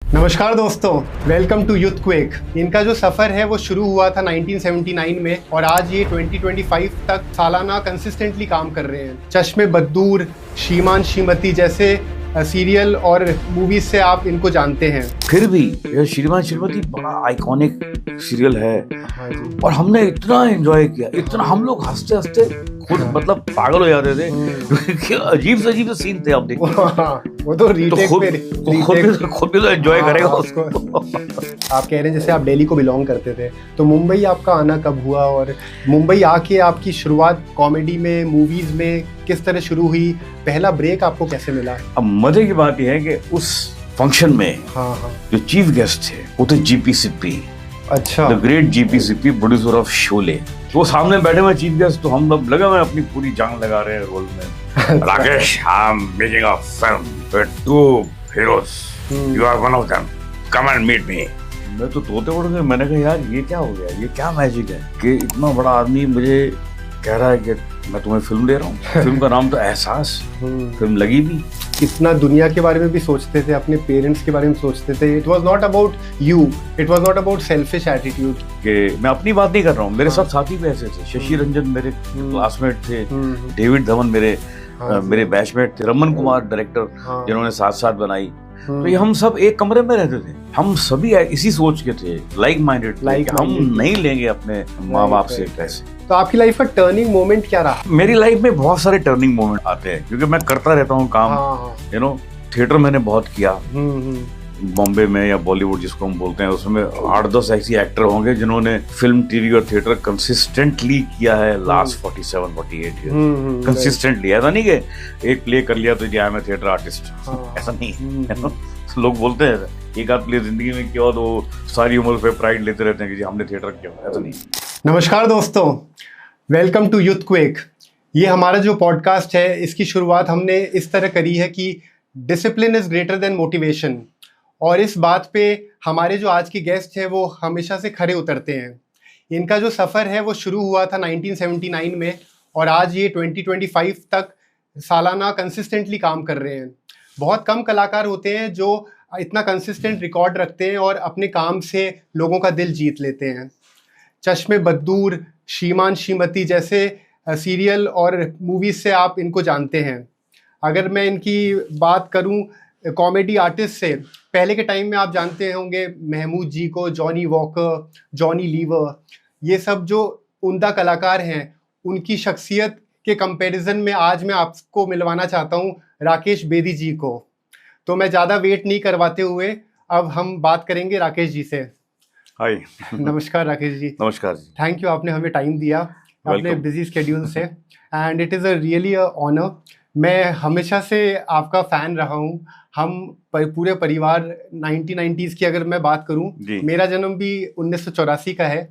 नमस्कार दोस्तों, welcome to youth quake. इनका जो सफ़र है वो शुरू हुआ था 1979 में और आज ये 2025 तक सालाना कंसिस्टेंटली काम कर रहे हैं। चश्मे बद्दूर, श्रीमान श्रीमती जैसे सीरियल और मूवीज से आप इनको जानते हैं। फिर भी यह श्रीमान श्रीमती बड़ा आइकॉनिक सीरियल है। हाँ जी। और हमने इतना एंजॉय किया, इतना हम लोग हंसते हंसते खुद मतलब पागल हो जाते थे। अजीब से सीन थे। आप देखो वो तो रीटेक खुद भी तो एंजॉय करेगा उसको। आप कह रहे हैं जैसे आप दिल्ली को बिलोंग करते थे, तो मुंबई आपका आना कब हुआ और मुंबई आके आपकी शुरुआत कॉमेडी में, मूवीज में किस तरह शुरू हुई? पहला ब्रेक आपको कैसे मिला? अब मजे की बात यह है कि उस फंक्शन में जो चीफ गेस्ट थे वो थे जीपी सिप्पी। अच्छा। The great GP Sippy, producer of Sholay. वो सामने बैठे हुए चीफ गेस्ट, तो हम लोग लगे हुए अपनी पूरी जान लगा रहे हैं रोल में। Rakesh, I am making a film with two heroes, you are one of them, come and meet me. मैं तो तोते उड़ गए। मैंने कहा यार ये क्या हो गया, ये क्या मैजिक है कि इतना बड़ा आदमी मुझे कह रहा है कि मैं तुम्हें फिल्म दे रहा हूँ। फिल्म का नाम तो एहसास। फिल्म लगी भी। कितना दुनिया के बारे में भी सोचते थे, अपने पेरेंट्स के बारे में सोचते थे। It was not about you, it was not about selfish attitude. कि मैं अपनी बात नहीं कर रहा हूँ, मेरे सब साथी भी ऐसे थे। शशि रंजन मेरे क्लासमेट थे, डेविड धवन मेरे बैचमेट थे, रमन कुमार डायरेक्टर जिन्होंने साथ साथ बनाई। तो ये हम सब एक कमरे में रहते थे। हम सभी इसी सोच के थे, लाइक माइंडेड, हम नहीं लेंगे अपने माँ बाप से पैसे। तो आपकी लाइफ का टर्निंग मोमेंट क्या रहा? मेरी लाइफ में बहुत सारे टर्निंग मोमेंट आते हैं क्योंकि मैं करता रहता हूँ काम। यू नो, थिएटर मैंने बहुत किया बॉम्बे में या बॉलीवुड जिसको हम बोलते हैं। उसमें 8-10 ऐसी एक्टर होंगे जिन्होंने फिल्म, टीवी और थिएटर कंसिस्टेंटली किया है लास्ट 47-48 ईयर। कंसिस्टेंटली, ऐसा नहीं कि एक प्ले कर लिया तो जी मैं थिएटर आर्टिस्ट, ऐसा नहीं है। लोग बोलते हैं एक आध प्ले जिंदगी में किया तो सारी उम्र पे प्राइड लेते रहते हैं कि जी हमने थिएटर किया, ऐसा नहीं। नमस्कार दोस्तों, वेलकम टू यूथ क्वेक। ये हमारा जो पॉडकास्ट है, इसकी शुरुआत हमने इस तरह करी है कि discipline is greater than motivation. और इस बात पे हमारे जो आज के गेस्ट हैं वो हमेशा से खरे उतरते हैं। इनका जो सफ़र है वो शुरू हुआ था 1979 में और आज ये 2025 तक सालाना कंसिस्टेंटली काम कर रहे हैं। बहुत कम कलाकार होते हैं जो इतना कंसिस्टेंट रिकॉर्ड रखते हैं और अपने काम से लोगों का दिल जीत लेते हैं। चश्मे बद्दूर, श्रीमान श्रीमती जैसे सीरियल और मूवीज से आप इनको जानते हैं। अगर मैं इनकी बात करूं कॉमेडी आर्टिस्ट से, पहले के टाइम में आप जानते होंगे महमूद जी को, जॉनी वॉकर, जॉनी लीवर, ये सब जो उम्दा कलाकार हैं, उनकी शख्सियत के कंपैरिजन में आज मैं आपको मिलवाना चाहता हूं राकेश बेदी जी को। तो मैं ज़्यादा वेट नहीं करवाते हुए अब हम बात करेंगे राकेश जी से। हाय। नमस्कार राकेश जी। नमस्कार जी। थैंक यू, आपने हमें टाइम दिया अपने बिजी स्केड्यूल से, and it is a really a honour. मैं हमेशा से आपका फ़ैन रहा हूँ। हम पूरे परिवार 1990s की अगर मैं बात करूँ, मेरा जन्म भी 1984 का है।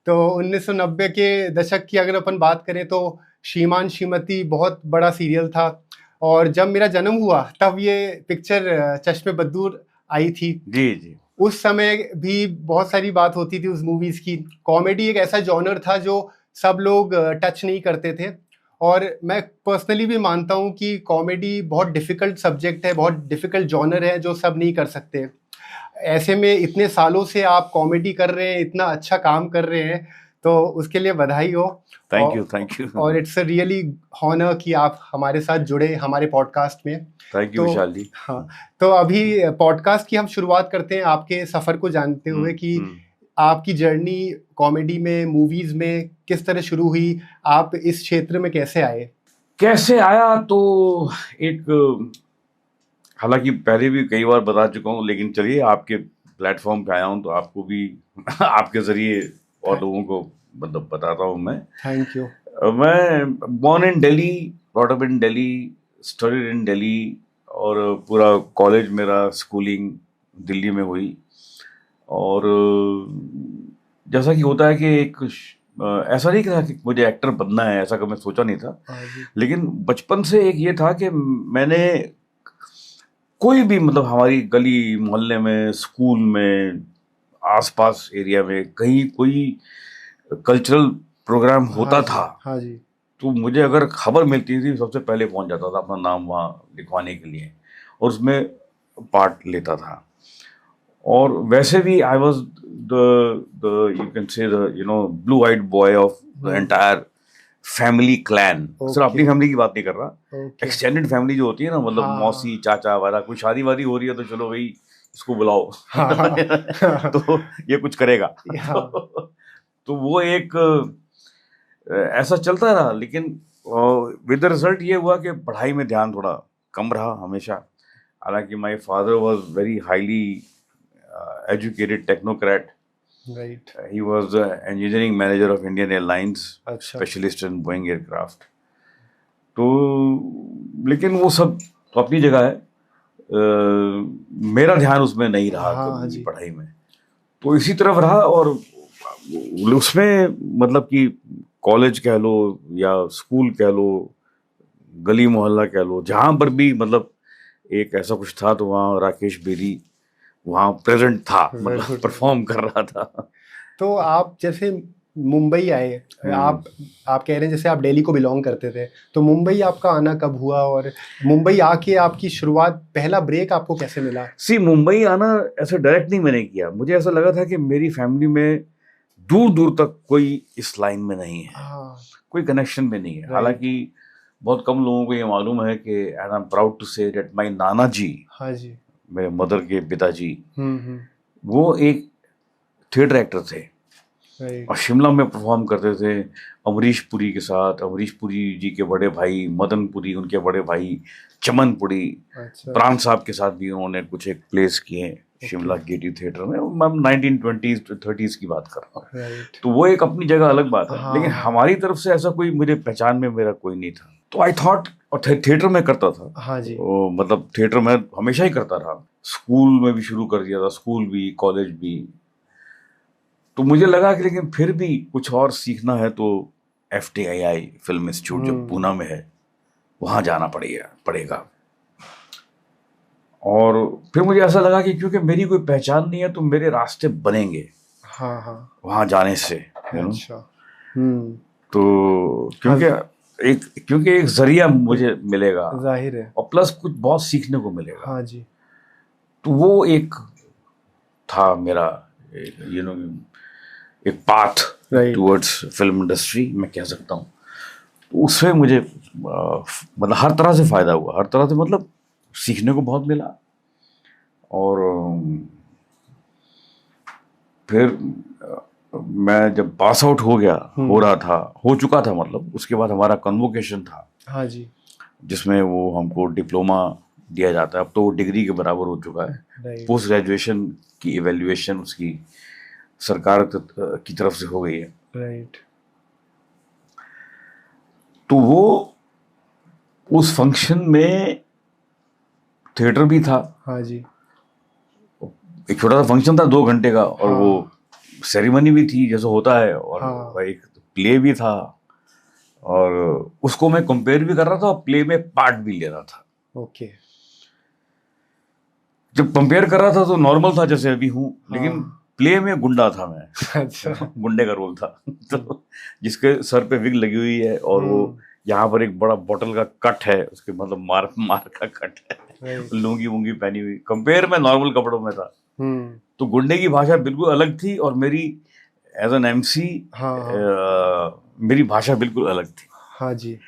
तो 1990 के दशक की अगर अपन बात करें तो श्रीमान श्रीमती बहुत बड़ा सीरियल था। और जब मेरा जन्म हुआ तब ये पिक्चर चश्मे बद्दूर आई थी। जी। उस समय भी बहुत सारी बात होती थी उस मूवीज की। कॉमेडी एक ऐसा जॉनर था जो सब लोग टच नहीं करते थे, और मैं पर्सनली भी मानता हूँ कि कॉमेडी बहुत डिफ़िकल्ट सब्जेक्ट है, बहुत डिफ़िकल्ट जॉनर है जो सब नहीं कर सकते। ऐसे में इतने सालों से आप कॉमेडी कर रहे हैं, इतना अच्छा काम कर रहे हैं, तो उसके लिए बधाई हो। Thank you. और इट्स अ रियली हॉनर कि आप हमारे साथ जुड़े हमारे पॉडकास्ट में। थैंक यू विशाल जी। हाँ, तो अभी पॉडकास्ट की हम शुरुआत करते हैं आपके सफ़र को जानते हुए कि आपकी जर्नी कॉमेडी में, मूवीज में किस तरह शुरू हुई, आप इस क्षेत्र में कैसे आए? कैसे आया तो एक, हालांकि पहले भी कई बार बता चुका हूँ, लेकिन चलिए आपके प्लेटफॉर्म पे आया हूँ तो आपको भी आपके जरिए और लोगों को मतलब बताता हूँ मैं। Thank you. मैं born in Delhi, brought up in Delhi, studied in Delhi, और पूरा कॉलेज मेरा स्कूलिंग दिल्ली में हुई। और जैसा कि होता है कि एक ऐसा नहीं था कि मुझे एक्टर बनना है, ऐसा कभी सोचा नहीं था। लेकिन बचपन से एक ये था कि मैंने कोई भी मतलब हमारी गली मोहल्ले में, स्कूल में, आसपास एरिया में कहीं कोई कल्चरल प्रोग्राम होता था, तो मुझे अगर खबर मिलती थी सबसे पहले पहुंच जाता था अपना नाम वहाँ लिखवाने के लिए। और उसमें पार्ट लेता था। और वैसे भी I was the you can say the blue eyed boy of the entire family clan. सिर्फ अपनी फैमिली की बात नहीं कर रहा, एक्सटेंडेड फैमिली जो होती है ना, मतलब मौसी चाचा वगैरह, कोई शादी वादी हो रही है तो चलो भाई इसको बुलाओ तो ये कुछ करेगा तो वो एक ऐसा चलता रहा। लेकिन विद द रिजल्ट ये हुआ कि पढ़ाई में ध्यान थोड़ा कम रहा हमेशा। हालांकि my father was very highly educated technocrat, right, he was engineering manager of Indian airlines, specialist in Boeing aircraft. तो लेकिन वो सब तो अपनी जगह है, मेरा ध्यान उसमें नहीं रहा कभी पढ़ाई में, तो इसी तरफ रहा। और उसमें मतलब कि कॉलेज कह लो या स्कूल कह लो, गली मोहल्ला कह लो, जहाँ पर भी मतलब एक ऐसा कुछ था तो वहाँ राकेश बेरी वहाँ प्रेजेंट था, मतलब परफॉर्म कर रहा था। तो आप जैसे मुंबई आए, आप कह रहे हैं जैसे आप दिल्ली को बिलोंग करते थे, तो मुंबई आपका आना कब हुआ, और मुंबई आके आपकी शुरुआत, पहला ब्रेक आपको कैसे मिला? मुंबई आना ऐसे डायरेक्ट नहीं मैंने किया। मुझे ऐसा लगा था कि मेरी फैमिली में दूर दूर तक कोई इस लाइन में नहीं है, कोई कनेक्शन में नहीं है। हालांकि बहुत कम लोगों को ये मालूम है कि and I am proud to say that my नाना जी, हाँ जी, मेरे मदर के पिताजी, वो एक थिएटर एक्टर थे और शिमला में परफॉर्म करते थे अमरीश पुरी के साथ। अमरीश पुरी जी के बड़े भाई मदन पुरी, उनके बड़े भाई चमन पुरी, प्राण साहब के साथ भी उन्होंने कुछ एक प्लेस किए शिमला गेटी थिएटर में। मैं 1920s 30s की बात कर रहा हूँ, तो वो एक अपनी जगह अलग बात है। लेकिन हमारी तरफ से ऐसा कोई मुझे पहचान में मेरा कोई नहीं था, तो आई थॉट, और थिएटर में करता था। हाँ जी, मतलब थिएटर में हमेशा ही करता रहा, स्कूल में भी शुरू कर दिया था, स्कूल भी कॉलेज भी। तो मुझे लगा कि लेकिन फिर भी कुछ और सीखना है तो FTII फिल्म इंस्टीट्यूट जो पूना में है वहाँ जाना पड़ेगा। और फिर मुझे ऐसा लगा कि क्योंकि मेरी कोई पहचान नहीं है तो मेरे रास्ते बनेंगे वहाँ जाने से। अच्छा। तो क्योंकि एक जरिया मुझे मिलेगा, जाहिर है, और प्लस कुछ बहुत सीखने को मिलेगा। हाँ जी। तो वो एक था मेरा एक पाथ टुवर्ड्स फिल्म इंडस्ट्री, मैं कह सकता हूँ। तो उसमें मुझे मतलब हर तरह से फायदा हुआ, हर तरह से मतलब सीखने को बहुत मिला। और फिर मैं जब पास आउट हो चुका था, मतलब उसके बाद हमारा कन्वोकेशन था, हाँ जी, जिसमें वो हमको डिप्लोमा दिया जाता है। अब तो वो डिग्री के बराबर हो चुका है। पोस्ट ग्रेजुएशन की इवैल्यूएशन उसकी सरकार की तरफ से हो गई है। राइट। तो वो उस फंक्शन में थिएटर भी था, हाँ जी, एक छोटा सा फंक्शन था 2 घंटे का, और वो सेरेमनी भी थी जैसे होता है, और एक प्ले भी था, और उसको मैं कंपेयर भी कर रहा था और प्ले में पार्ट भी ले रहा था। ओके। जब कंपेयर कर रहा था तो नॉर्मल था जैसे अभी हूँ, लेकिन प्ले में गुंडा था मैं। अच्छा। गुंडे का रोल था तो जिसके सर पे विग लगी हुई है, और वो यहाँ पर एक बड़ा बोतल का कट है, उसके मतलब मार का कट है, लुंगी वुंगी पहनी हुई। कंपेयर में नॉर्मल कपड़ों में था, तो गुंडे की भाषा बिल्कुल अलग थी, और मेरी एज एन MC मेरी भाषा बिल्कुल अलग थी। हाँ जी।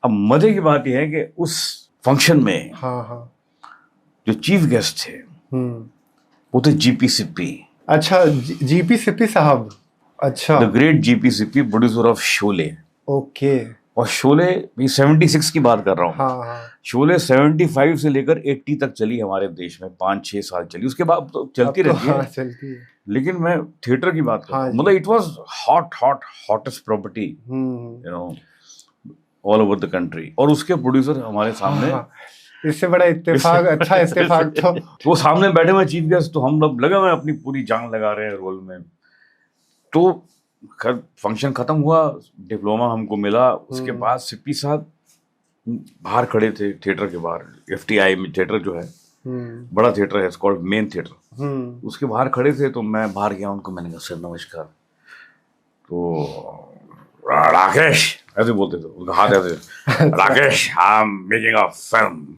अब मजे की बात यह है कि उस फंक्शन में जो चीफ गेस्ट थे वो थे GP सिप्पी। अच्छा, GP सिप्पी साहब। अच्छा। The great GP Sippy, producer of Sholay. Okay. और शोले 76 की बात कर रहा हूँ। हाँ। शोले 75 से लेकर 80 तक चली हमारे देश में, 5-6 साल चली, उसके बाद तो चलती रहती है। चलती है। लेकिन मैं थिएटर की बात कर रहा हूँ, मतलब it was hottest property all over the country, और उसके प्रोड्यूसर हमारे सामने। इससे बड़ा इत्तेफाक, अच्छा इत्तेफाक तो वो सामने बैठे हुए चीफ गेस्ट, तो हम लोग लगे हुए अपनी पूरी जान लगा रहे हैं रोल में। तो खैर फंक्शन खत्म हुआ, डिप्लोमा हमको मिला। उसके बाद सिप्पी साहब बाहर खड़े थे थिएटर के बाहर, FTI में थिएटर जो है बड़ा थिएटर है, कॉल्ड मेन थिएटर, उसके बाहर खड़े थे। तो मैं बाहर गया, उनको मैंने कहा सर नमस्कार। तो राकेश ऐसे बोलते थे, उनका हाथ ऐसे, Rakesh I am making a film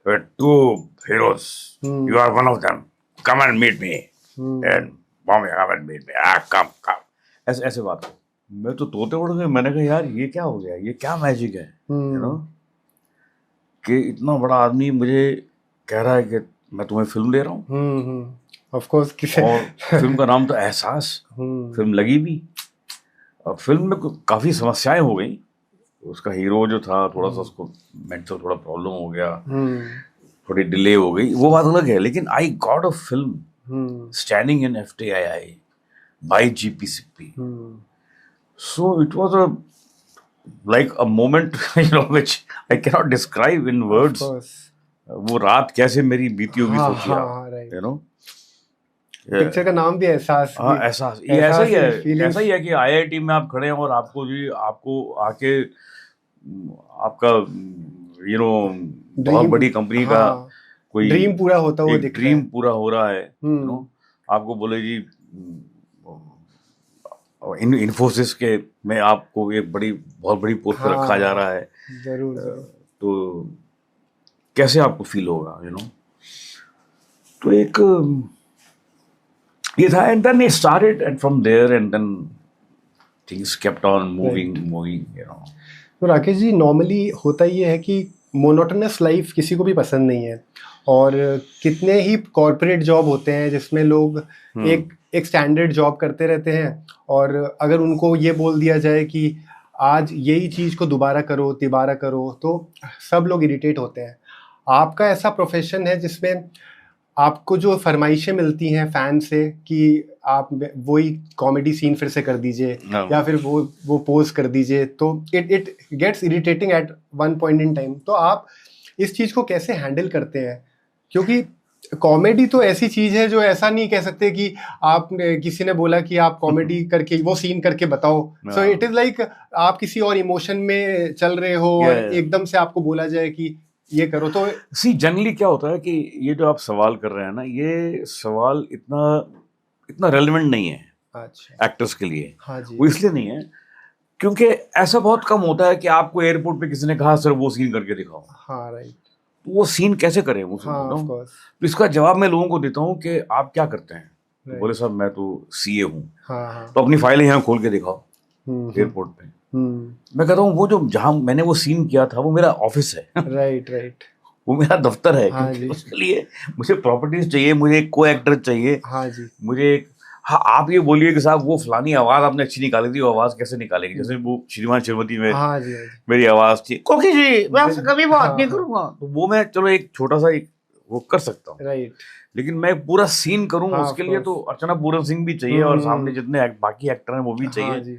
two heroes, you are one of them, come and meet me and Bombay, come and meet me, come ऐसे ऐसे बात। मैं तो तोते उड़ गए, मैंने कहा यार ये क्या हो गया, ये क्या मैजिक है, यू नो, कि इतना बड़ा आदमी मुझे कह रहा है कि मैं तुम्हें फिल्म दे रहा हूँ। ऑफ कोर्स किसे और फिल्म का नाम तो एहसास। फिल्म लगी भी, और फिल्म में काफ़ी समस्याएं हो गई। उसका हीरो जो था थोड़ा सा उसको मेंटल थोड़ा प्रॉब्लम हो गया, थोड़ी डिले हो गई, वो बात अलग है। लेकिन I got a film standing in FTII by GPCP, so it was a like a moment which I cannot describe in words. वो रात कैसे मेरी बीती होगी सोचिए आप, you know। पिक्चर का नाम भी एहसास। हाँ, एहसास। ये ऐसा ही है, ऐसा ही है कि IIT में आप खड़े हैं और आपको आके आपका बहुत बड़ी कंपनी का कोई ड्रीम पूरा होता हुआ दिख रहा है, ड्रीम पूरा हो रहा है, आपको बोले जी इन्फोसिस के में आपको एक बहुत बड़ी पोस्ट पर रखा जा रहा है। जरूर तो कैसे आपको फील होगा, तो एक ये था। And then it started and from there and then things kept on moving. तो राकेश जी, नॉर्मली होता ये है कि मोनोटोनस लाइफ किसी को भी पसंद नहीं है, और कितने ही कॉर्पोरेट जॉब होते हैं जिसमें लोग एक स्टैंडर्ड जॉब करते रहते हैं, और अगर उनको ये बोल दिया जाए कि आज यही चीज़ को दोबारा करो तिबारा करो, तो सब लोग इरिटेट होते हैं। आपका ऐसा प्रोफेशन है जिसमें आपको जो फरमाइशें मिलती हैं फैन से कि आप वही कॉमेडी सीन फिर से कर दीजिए, या फिर वो पोज कर दीजिए, तो it gets irritating at one point in time. तो आप इस चीज़ को कैसे हैंडल करते हैं? क्योंकि कॉमेडी तो ऐसी चीज है जो ऐसा नहीं कह सकते कि आप किसी ने बोला कि आप कॉमेडी करके वो सीन करके बताओ, सो इट इज लाइक आप किसी और इमोशन में चल रहे हो और एकदम से आपको बोला जाए कि ये करो। तो जनरली क्या होता है कि ये जो आप सवाल कर रहे हैं ना, ये सवाल इतना रेलेवेंट नहीं है एक्टर्स के लिए। हाँ जी। वो इसलिए नहीं है क्योंकि ऐसा बहुत कम होता है कि आपको एयरपोर्ट पे किसी ने कहा सर वो सीन करके दिखाओ। हाँ, राइट। वो सीन कैसे करें वो तो इसका जवाब मैं लोगों को देता हूँ कि आप क्या करते हैं, तो बोले साहब मैं तो CA हूँ। तो अपनी फाइलें यहाँ खोल के दिखाओ एयरपोर्ट पे। मैं कहता हूँ वो जो जहाँ मैंने वो सीन किया था वो मेरा ऑफिस है। राइट। वो मेरा दफ्तर है। उसके लिए मुझे प्रॉपर्टीज चाहिए, मुझे एक को एक्टर चाहिए। हाँ जी। मुझे हाँ, आप ये बोलिए कि साहब वो फलानी आवाज आपने अच्छी निकाली थी, वो आवाज कैसे निकालेगी? जैसे वो श्रीमान श्रीमती में हाँ जी, मेरी आवाज थी, कोकी जी मैं आपसे कभी बात नहीं करूंगा, तो वो मैं चलो एक छोटा सा वो कर सकता हूँ। राइट। लेकिन मैं पूरा सीन करूँ उसके लिए तो अर्चना पूरन सिंह भी चाहिए और सामने जितने बाकी एक्टर हैं वो भी चाहिए,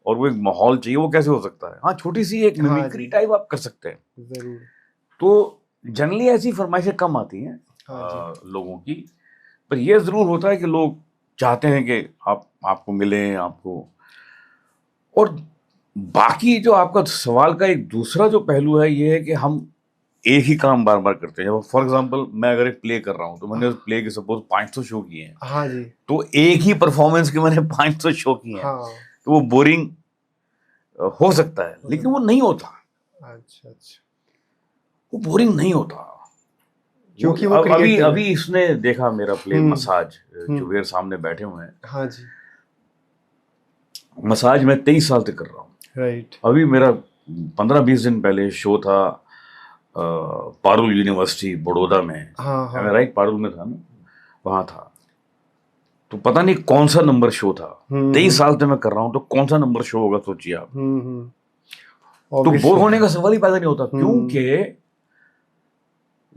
और वो एक माहौल चाहिए। वो कैसे हो सकता है? हाँ, छोटी सी एक मिमिक्री टाइप आप कर सकते हैं। जरूर। तो जनरली ऐसी फरमाइशें कम आती हैं लोगों की, पर यह जरूर होता है कि लोग चाहते हैं कि आपको मिलें आपको। और बाकी जो आपका सवाल का एक दूसरा जो पहलू है ये है कि हम एक ही काम बार बार करते हैं। फॉर एग्जांपल मैं अगर एक प्ले कर रहा हूँ तो मैंने उस प्ले के सपोज 500 शो किए हैं। हाँ जी। तो एक ही परफॉर्मेंस के मैंने 500 शो किए हैं। तो वो बोरिंग हो सकता है लेकिन वो नहीं होता। अच्छा। वो बोरिंग नहीं होता क्योंकि वो अभी इसने देखा मेरा प्ले मसाज, जुबेर सामने बैठे हुए हैं। हाँ जी। मसाज मैं 23 साल से कर रहा हूँ। राइट। अभी मेरा 15-20 दिन पहले शो था पारुल यूनिवर्सिटी बड़ौदा में। हाँ। राइट, पारुल में था ना, वहाँ था। तो पता नहीं कौन सा नंबर शो था। 23 साल से मैं कर रहा हूँ तो कौन सा नंबर शो होगा सोचिए आप। तो बोर होने का सवाल ही पैदा नहीं होता, क्योंकि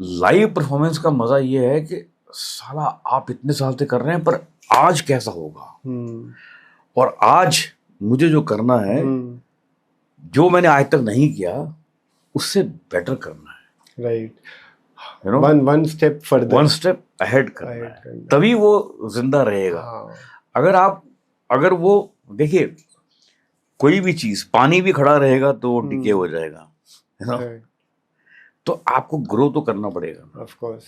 लाइव परफॉर्मेंस का मजा ये है कि साला आप इतने साल से कर रहे हैं पर आज कैसा होगा, और आज मुझे जो करना है जो मैंने आज तक नहीं किया उससे बेटर करना है। Right. You know, one step further, one step ahead करना है, तभी वो जिंदा रहेगा। अगर वो देखिए कोई भी चीज, पानी भी खड़ा रहेगा तो वो डिके हो जाएगा, है ना। तो आपको ग्रो तो करना पड़ेगा ऑफ कोर्स,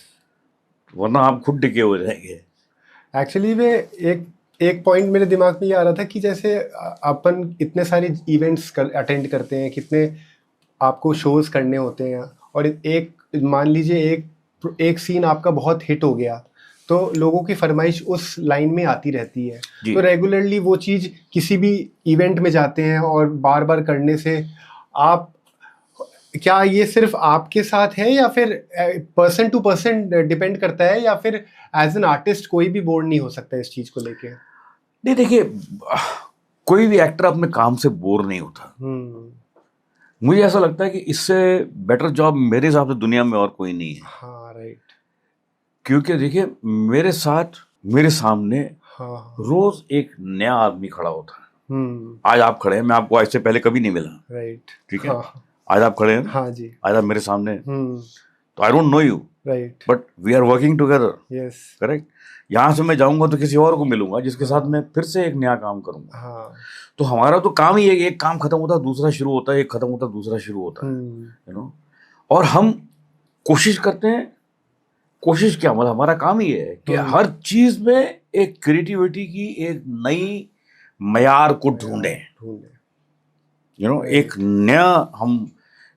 वरना आप खुद डिके हो जाएंगे। एक्चुअली वे एक पॉइंट मेरे दिमाग में ये आ रहा था कि जैसे अपन इतने सारे इवेंट्स अटेंड करते हैं, कितने आपको शोज करने होते हैं, और एक मान लीजिए एक एक सीन आपका बहुत हिट हो गया, तो लोगों की फरमाइश उस लाइन में आती रहती है, जी। तो रेगुलरली वो चीज़ किसी भी इवेंट में जाते हैं और बार बार करने से आप, क्या ये सिर्फ आपके साथ है या फिर पर्सन टू पर्सन डिपेंड करता है, या फिर एज एन आर्टिस्ट कोई भी बोर नहीं हो सकता इस चीज़ को लेके? नहीं देखिए, कोई भी एक्टर अपने काम से बोर नहीं होता। मुझे ऐसा लगता है कि इससे बेटर जॉब मेरे हिसाब से दुनिया में और कोई नहीं है। हाँ, राइट। क्योंकि देखिए, मेरे साथ मेरे सामने हाँ, रोज एक नया आदमी खड़ा होता है। आज आप खड़े हैं, मैं आपको आज से पहले कभी नहीं मिला, राइट। ठीक है? हाँ, आज आप खड़े हैं, हाँ जी। आज आप मेरे सामने हैं, तो I don't know you, right. But we are working together, yes. Correct? यहाँ से मैं जाऊंगा तो किसी और को मिलूंगा जिसके साथ मैं फिर से एक नया काम करूंगा। हाँ। तो हमारा तो काम ही है, एक काम खत्म होता है दूसरा शुरू होता है, एक खत्म होता है दूसरा शुरू होता है, यू नो। और हम कोशिश करते हैं, कोशिश क्या, मतलब हमारा काम ही है कि हर चीज में एक क्रिएटिविटी की एक नई मयार को ढूंढें, यू नो, एक नया, हम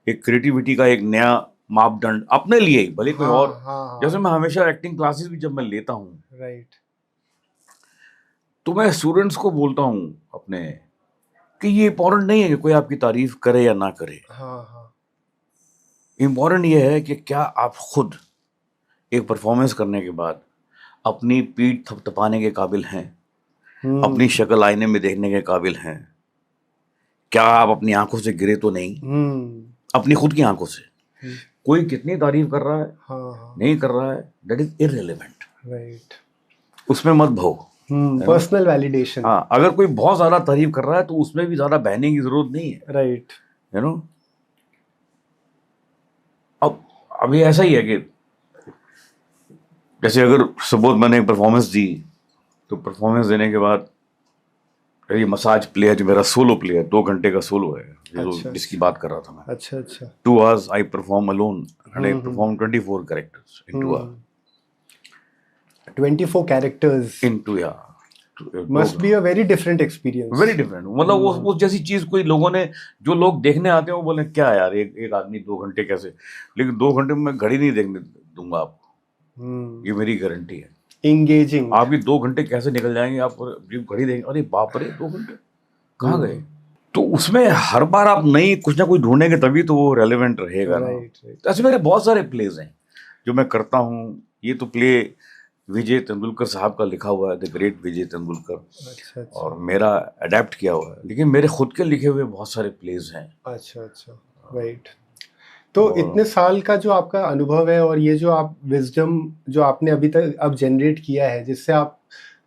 एक क्रिएटिविटी का एक नया मापदंड अपने लिए ही, भले कोई और। जैसे मैं हमेशा एक्टिंग क्लासेस भी जब मैं लेता हूँ, राइट, तो मैं स्टूडेंट्स को बोलता हूँ अपने कि ये इम्पोर्टेंट नहीं है कि कोई आपकी तारीफ करे या ना करे। इम्पोर्टेंट ये है कि क्या आप खुद एक परफॉर्मेंस करने के बाद अपनी पीठ थपथपाने के काबिल हैं, अपनी शक्ल आईने में देखने के काबिल हैं, क्या आप अपनी आंखों से गिरे तो नहीं, अपनी खुद की आंखों से। कोई कितनी तारीफ कर रहा है, नहीं कर रहा है, दैट इज इररिलेवेंट, राइट। उसमें मत भो। Personal validation. हाँ, अगर कोई बहुत ज्यादा तारीफ कर रहा है तो उसमें भी ज्यादा बहने की जरूरत नहीं है, राइट, यू नो। अब अभी ऐसा ही है कि जैसे अगर सपोज मैंने एक परफॉर्मेंस दी, तो परफॉर्मेंस देने के बाद ये मसाज प्ले है जो मेरा सोलो प्ले है, 2 घंटे का सोलो है, अच्छा, जिसकी बात कर रहा था मैं। अच्छा अच्छा। 2 hours I perform alone and I perform 24 characters in 2 hours. 24 characters in 2, yeah. Must be a very different experience. Very different. मतलब वो जैसी चीज कोई लोगों ने, जो लोग देखने आते हैं वो बोले क्या यार, एक आदमी 2 घंटे कैसे, लेकिन 2 घंटे में मैं घड़ी नहीं देखने दूंगा आपको, ये मेरी गारंटी है। Engaging. आपकी 2 घंटे कैसे निकल जाएंगे, आप घड़ी देंगे, अरे बाप रे 2 घंटे कहाँ गए। तो उसमें हर बार आप नई कुछ ना कुछ ढूंढेंगे तभी तो वो रेलेवेंट रहेगा ना। तो ऐसे मेरे बहुत सारे प्लेज हैं जो मैं करता हूँ। ये तो प्ले विजय तेंदुलकर साहब का लिखा हुआ है, द ग्रेट विजय तेंदुलकर। अच्छा। और मेरा अडेप्ट किया हुआ है, लेकिन मेरे खुद के लिखे हुए बहुत सारे प्लेज हैं। अच्छा अच्छा, राइट। तो इतने साल का जो आपका अनुभव है और ये जो आप विजडम जो आपने अभी तक अब जनरेट किया है, जिससे आप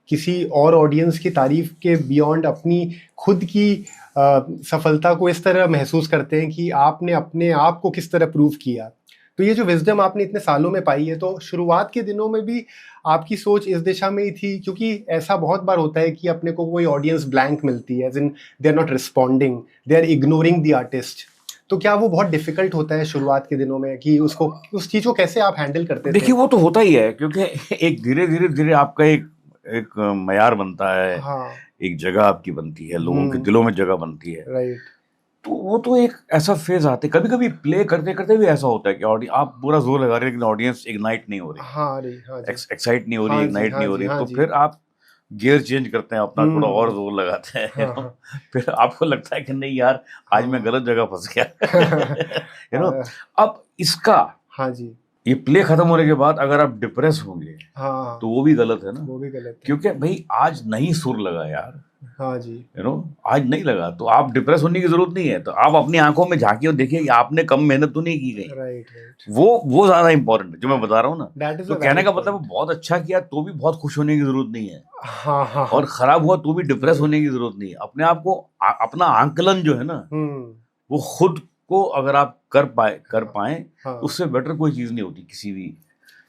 किसी और ऑडियंस की तारीफ के बियॉन्ड अपनी खुद की सफलता को इस तरह महसूस करते हैं कि आपने अपने आप को किस तरह प्रूव किया, तो ये जो विजडम आपने इतने सालों में पाई है, तो शुरुआत के दिनों में भी आपकी सोच इस दिशा में ही थी? क्योंकि ऐसा बहुत बार होता है कि अपने को कोई ऑडियंस ब्लैंक मिलती है, as in they are not responding, they are ignoring the artist. तो क्या वो बहुत डिफिकल्ट होता है शुरुआत के दिनों में कि उसको, उस चीज को कैसे आप हैंडल करते थे? देखिए, वो तो होता ही है, क्योंकि एक धीरे आपका एक मयार बनता है। हाँ। एक जगह आपकी बनती है, लोगों के दिलों में जगह बनती है, राइट। तो वो तो एक ऐसा फेज आते हैं, कभी कभी प्ले करते करते भी ऐसा होता है कि आप पूरा जोर लगा रहे हैं लेकिन ऑडियंस इग्नाइट नहीं हो रही, हाँ, एक्साइट नहीं हो रही, इग्नाइट नहीं हो रही, तो फिर आप गियर चेंज करते हैं अपना, थोड़ा और जोर लगाते हैं, हाँ। फिर आपको लगता है कि नहीं यार, आज मैं गलत जगह फंस गया, यू नो। अब इसका, हाँ जी, ये प्ले खत्म होने के बाद अगर आप डिप्रेस होंगे, हाँ, तो वो भी गलत है ना, वो भी गलत है, क्योंकि भाई आज नहीं सुर लगा यार, हाँ जी, यू नो, आज नहीं लगा, तो आप डिप्रेस होने की जरूरत नहीं है। तो आप अपनी आंखों में झांकिए और देखिए कि आपने कम मेहनत तो नहीं की गई, राइट। वो ज्यादा इंपॉर्टेंट है जो मैं बता रहा हूँ ना। तो कहने का मतलब बहुत अच्छा किया तो भी बहुत खुश होने की जरूरत नहीं है, हाँ, और खराब हुआ तो भी डिप्रेस होने की जरूरत नहीं है। अपने आप को, अपना आंकलन जो है ना, वो खुद को अगर आप कर पाए, हाँ, उससे बेटर कोई चीज नहीं होती किसी भी,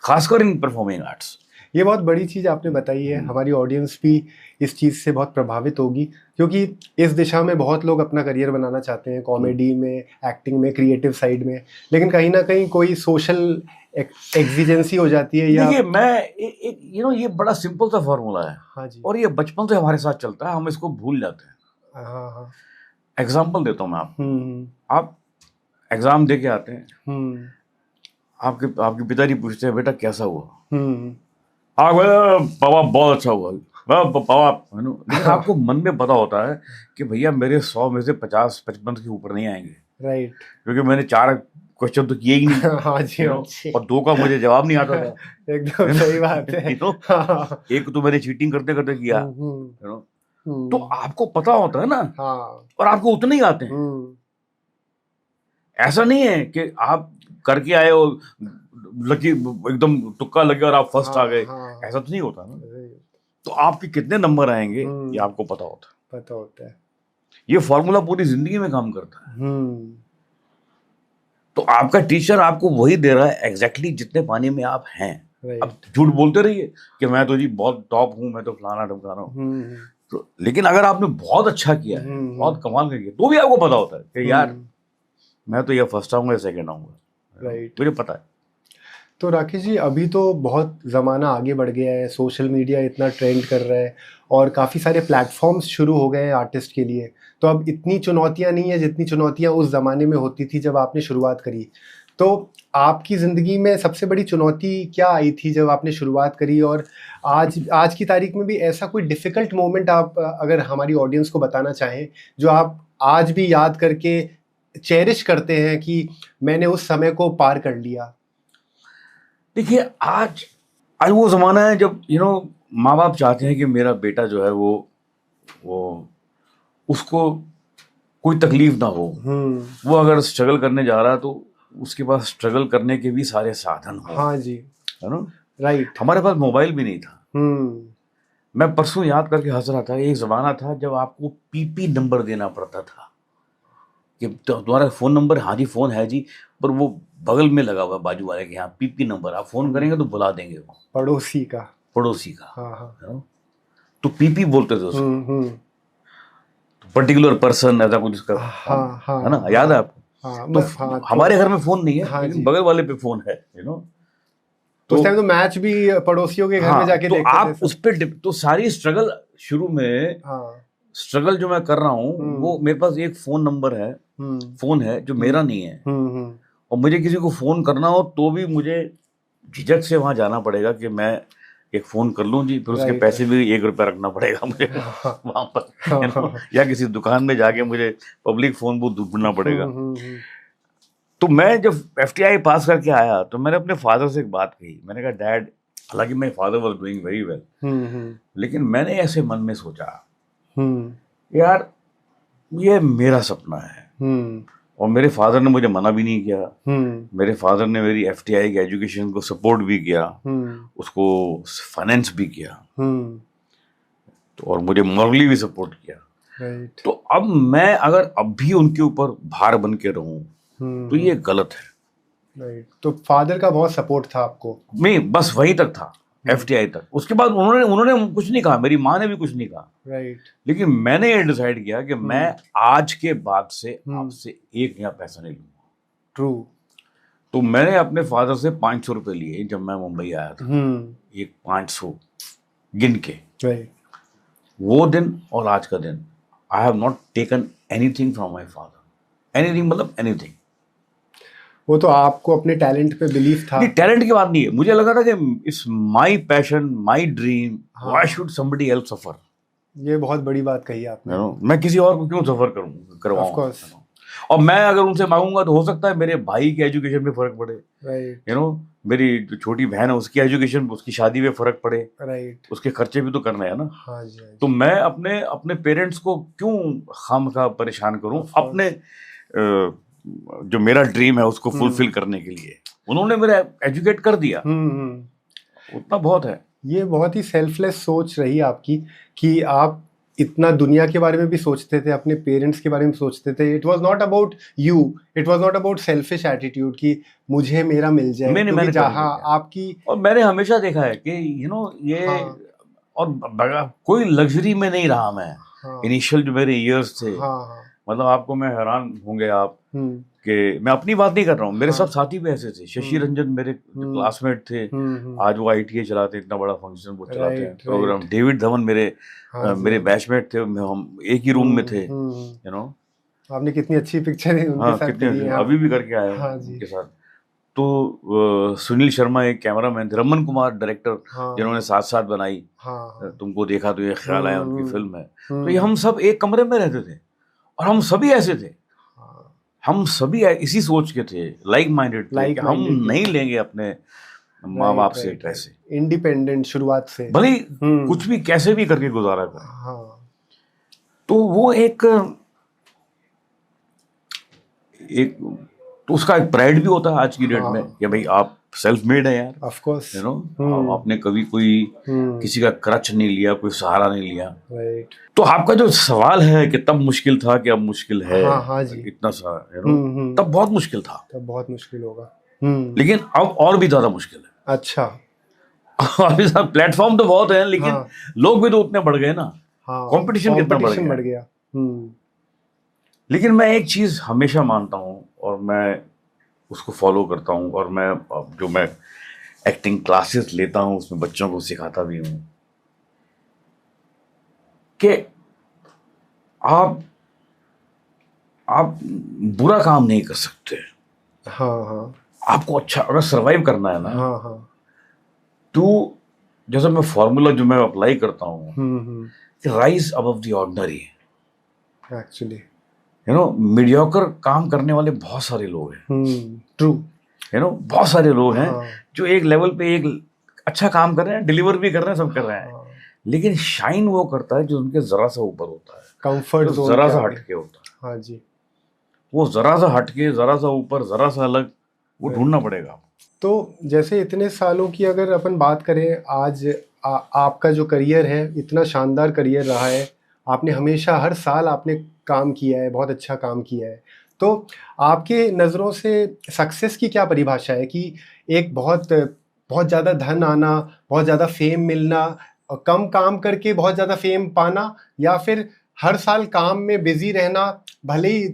खासकर इन परफॉर्मिंग आर्ट्स। ये बहुत बड़ी चीज आपने बताई है, हमारी ऑडियंस भी इस चीज से बहुत प्रभावित होगी, क्योंकि इस दिशा में बहुत लोग अपना करियर बनाना चाहते हैं, कॉमेडी में, एक्टिंग में, क्रिएटिव साइड में, लेकिन कहीं ना कहीं कोई सोशल एग्जिजेंसी हो जाती है। या ये बड़ा सिंपल सा फॉर्मूला है, हाँ जी, और ये बचपन से हमारे साथ चलता है, हम इसको भूल जाते हैं। हाँ हाँ, एग्जाम्पल देता हूँ मैं आपको। आप एग्जाम दे के आते हैं, आपके आपके पिताजी पूछते हैं बेटा कैसा हुआ, हम्म। पापा बहुत अच्छा हुआ, पापा, लेकिन आपको मन में पता होता है कि भैया मेरे 100 में से 50-55 के ऊपर नहीं आएंगे, राइट। क्योंकि मैंने 4 क्वेश्चन तो किए ही नहीं, हाँ जी, हाँ जी। और 2 का मुझे जवाब नहीं आता था, एकदम सही बात है। हाँ। एक तो मैंने चीटिंग करते करते किया, तो आपको पता होता है ना, हाँ। और आपको उतने ही आते हैं। ऐसा नहीं है कि आप करके आए हो, लकी एकदम तुक्का लगे और आप फर्स्ट आ गए, ऐसा तो नहीं होता ना। तो आपके कितने नंबर आएंगे ये आपको पता होता है। ये फॉर्मूला पूरी जिंदगी में काम करता है। तो आपका टीचर आपको वही दे रहा है एग्जैक्टली जितने पानी में आप हैं। अब झूठ बोलते रहिए कि मैं तो जी बहुत टॉप हूँ, मैं तो फलाना ढमकाना हूँ, तो लेकिन अगर आपने बहुत अच्छा किया है, बहुत कमाल किया, तो भी आपको पता होता है कि यार मैं तो या फर्स्ट आऊंगा या सेकंड आऊंगा, राइट, मुझे पता है। तो राकेश जी, अभी तो बहुत ज़माना आगे बढ़ गया है, सोशल मीडिया इतना ट्रेंड कर रहा है और काफ़ी सारे प्लेटफॉर्म्स शुरू हो गए हैं आर्टिस्ट के लिए, तो अब इतनी चुनौतियां नहीं है जितनी चुनौतियां उस ज़माने में होती थी जब आपने शुरुआत करी। तो आपकी ज़िंदगी में सबसे बड़ी चुनौती क्या आई थी जब आपने शुरुआत करी, और आज की तारीख में भी ऐसा कोई डिफ़िकल्ट मोमेंट आप अगर हमारी ऑडियंस को बताना चाहें जो आप आज भी याद करके चेरिश करते हैं कि मैंने उस समय को पार कर लिया? देखिए आज वो ज़माना है जब माँ बाप चाहते हैं कि मेरा बेटा जो है वो उसको कोई तकलीफ ना हो, वो अगर स्ट्रगल करने जा रहा है तो उसके पास स्ट्रगल करने के भी सारे साधन हो। हाँ जी, है ना, राइट। हमारे पास मोबाइल भी नहीं था। मैं परसों याद करके हंस रहा था, एक ज़माना था जब आपको पीपी नंबर देना पड़ता था कि तुम्हारा फ़ोन नंबर, हाँ जी फ़ोन है जी, पर वो बगल में लगा हुआ बाजू वाले के, यहाँ पीपी नंबर, आप फ़ोन करेंगे तो बुला देंगे वो पड़ोसी का। हाँ। तो पीपी बोलते थे उसको, पर्टिकुलर पर्सन, ऐसा कुछ उसका, है ना, याद है आपको? तो हमारे घर में फोन नहीं है, लेकिन बगल वाले पे फोन है, तो उस टाइम तो मैच भी पड़ोसियों के घर में जाके देखते थे। आप उस पे तो सारी स्ट्रगल शुरू में, स्ट्रगल जो मैं कर रहा हूँ वो मेरे पास एक फोन नंबर है, फोन है जो मेरा नहीं है, और मुझे किसी को फोन करना हो तो भी मुझे झिझक से वहां जाना पड़ेगा कि मैं एक फोन कर लूं जी, फिर उसके पैसे भी 1 रुपया रखना पड़ेगा मुझे वहां पर, या किसी दुकान में जाके मुझे पब्लिक फोन बूथ ढूंढना पड़ेगा। तो मैं जब FTI पास करके आया तो मैंने अपने फादर से एक बात कही, मैंने कहा डैड, हालांकि my father was doing very well, लेकिन मैंने ऐसे मन में सोचा यार ये मेरा सपना है, और मेरे फादर ने मुझे मना भी नहीं किया। मेरे फादर ने मेरी FTI की एजुकेशन को सपोर्ट भी किया, उसको फाइनेंस भी किया, तो और मुझे मॉरली भी सपोर्ट किया। तो अब मैं अगर अब भी उनके ऊपर भार बन के रहूं तो ये गलत है। तो फादर का बहुत सपोर्ट था आपको? नहीं, बस वहीं तक था, FTI तक। उसके बाद उन्होंने कुछ नहीं कहा, मेरी माँ ने भी कुछ नहीं कहा। लेकिन मैंने ये डिसाइड किया कि मैं आज के बाद से आपसे 1 नया पैसा नहीं लूंगा। ट्रू। तो मैंने अपने फादर से 500 रुपए लिए जब मैं मुंबई आया था, एक 500 गिन के। वो दिन और आज का दिन, I have not taken anything from my father, anything मतलब एनीथिंग। वो तो आपको अपने टैलेंट पे बिलीव था? नहीं, टैलेंट की बात नहीं है, मुझे लगा था कि it's my passion, my dream, why should somebody else suffer. ये बहुत बड़ी बात कही आपने। मैं किसी और को क्यों सफर करवाऊं? और मैं अगर उनसे मांगूंगा तो हो सकता है मेरे भाई की एजुकेशन पे फर्क पड़े, मेरी जो छोटी बहन है उसकी एजुकेशन, उसकी शादी पे फर्क पड़े, उसके खर्चे भी तो करने हैं ना। हाँ जी, हाँ जी। तो मैं अपने पेरेंट्स को क्यों खामखा परेशान करूं अपने जो मेरा ड्रीम है उसको फुलफिल करने के लिए। उन्होंने मेरा एजुकेट कर दिया, उतना बहुत है। ये बहुत ही सेल्फलेस सोच रही आपकी कि आप इतना दुनिया के बारे में भी सोचते थे, अपने पेरेंट्स के बारे में सोचते थे। It was not about you, it was not about selfish attitude कि मुझे मेरा मिल जाए। मैंने जहाँ आपकी, और मैंने हमेशा देखा है कि ये और कोई लग्जरी में नहीं रहा मैं। इनिशियल जो मेरे ईयर्स थे, मतलब आपको मैं हैरान होंगे आप कि मैं अपनी बात नहीं कर रहा हूँ, मेरे सब साथी भी ऐसे थे। शशि रंजन मेरे क्लासमेट थे, आज वो ITA चलाते, इतना बड़ा फंक्शन वो चलाते हैं प्रोग्राम। डेविड धवन मेरे बैचमेट थे, हम एक ही रूम में थे। आपने कितनी अच्छी पिक्चर उनके साथ की है, अभी भी करके आए उनके साथ। तो सुनील शर्मा एक कैमरामैन थे, रमन कुमार डायरेक्टर, हाँ जिन्होंने साथ साथ बनाई हाँ तुमको देखा तो ये ख्याल आया, उनकी फिल्म है। तो ये हम्म, हम सब एक कमरे में रहते थे और हम सभी ऐसे थे, हाँ, हम सभी इसी सोच के थे, लाइक माइंडेड थे लाइक कि हम माइंडेड नहीं पीपल, लेंगे अपने माँ बाप से पैसे, इंडिपेंडेंट शुरुआत से। भले ही हम्म, कुछ भी कैसे भी करके गुजारा करें। हाँ तो वो एक एक तो उसका एक प्राइड भी होता है आज की डेट में हाँ, कि भाई आप सेल्फ मेड है यार, ऑफ कोर्स, यू नो, आपने कभी कोई किसी का क्रच नहीं लिया, कोई सहारा नहीं लिया। राइट, तो आपका जो सवाल है कि तब मुश्किल था कि अब मुश्किल है, हाँ हाँ जी, इतना सा, यू नो, तब बहुत मुश्किल था, तब बहुत मुश्किल होगा। लेकिन अब और भी ज्यादा मुश्किल है। अच्छा, अभी सब प्लेटफॉर्म तो बहुत है, लेकिन हाँ लोग भी तो उतने बढ़ गए ना, हाँ, कंपटीशन कितना बढ़ कंपटीशन गया। बढ़ गया। लेकिन मैं एक चीज हमेशा मानता हूँ और मैं उसको फॉलो करता हूँ, और मैं एक्टिंग क्लासेस लेता हूँ, उसमें बच्चों को सिखाता भी हूँ कि आप आप बुरा काम नहीं कर सकते। हाँ हाँ आपको अच्छा अगर सरवाइव करना है ना, हाँ हाँ, तो जैसे मैं फॉर्मूला जो मैं अप्लाई करता हूँ, rise above the ordinary. Actually, you know, mediocre काम करने वाले बहुत सारे लोग हैं, ट्रू, यू नो, बहुत सारे लोग हैं हाँ जो एक लेवल पे एक अच्छा काम कर रहे हैं, डिलीवर भी कर रहे हैं, सब कर रहे हैं, हाँ, लेकिन शाइन वो करता है जो उनके जरा सा ऊपर होता है, कंफर्ट जो जोन जरा के सा आगे। हटके होता है। हाँ जी, वो जरा सा हटके, जरा सा ऊपर, जरा सा अलग, वो ढूंढना पड़ेगा। तो जैसे इतने सालों की अगर अपन बात करें, आज आपका जो करियर है, इतना शानदार करियर रहा है, आपने हमेशा हर साल आपने काम किया है, बहुत अच्छा काम किया है। तो आपके नज़रों से सक्सेस की क्या परिभाषा है कि एक बहुत बहुत ज़्यादा धन आना, बहुत ज़्यादा फेम मिलना, और कम काम करके बहुत ज़्यादा फेम पाना, या फिर हर साल काम में बिजी रहना, भले ही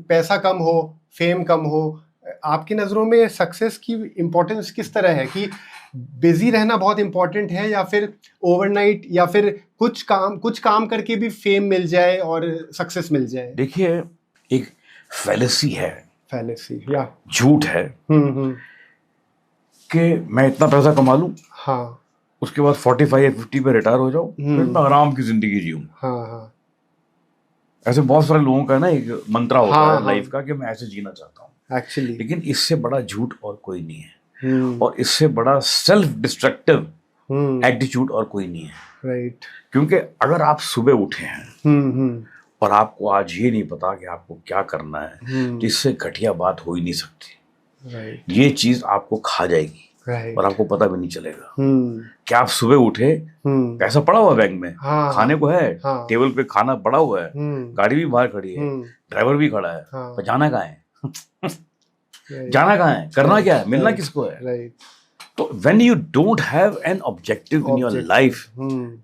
पैसा कम हो, फेम कम हो? आपकी नज़रों में सक्सेस की इम्पोर्टेंस किस तरह है कि बिजी रहना बहुत इम्पोर्टेंट है, या फिर ओवरनाइट, या फिर कुछ काम करके भी फेम मिल जाए और सक्सेस मिल जाए? देखिए, एक फैलेसी है, फैलेसी या झूठ है कि मैं इतना पैसा कमा लूं, हाँ उसके बाद 45 या 50 पे रिटायर हो जाऊं, फिर मैं आराम की जिंदगी जीऊं। हाँ हाँ ऐसे बहुत सारे लोगों का ना एक मंत्रा होता हाँ है लाइफ का कि मैं ऐसे जीना चाहता हूं, एक्चुअली, लेकिन इससे बड़ा झूठ और कोई नहीं है, और इससे बड़ा सेल्फ डिस्ट्रक्टिव एटीट्यूड और कोई नहीं है। राइट, क्योंकि अगर आप सुबह उठे हैं और आपको आज ये नहीं पता कि आपको क्या करना है, तो इससे घटिया बात हो ही नहीं सकती। राइट, ये चीज आपको खा जाएगी राइट, और आपको पता भी नहीं चलेगा कि आप सुबह उठे, पैसा पड़ा हुआ बैंक में, हाँ खाने को है, हाँ, टेबल पे खाना पड़ा हुआ है, गाड़ी भी बाहर खड़ी है, ड्राइवर भी खड़ा है, हाँ, पर जाना कहाँ है? राइट, जाना कहाँ है? करना क्या है? मिलना राइट, किसको है? राइट, तो when you don't have an objective in your life,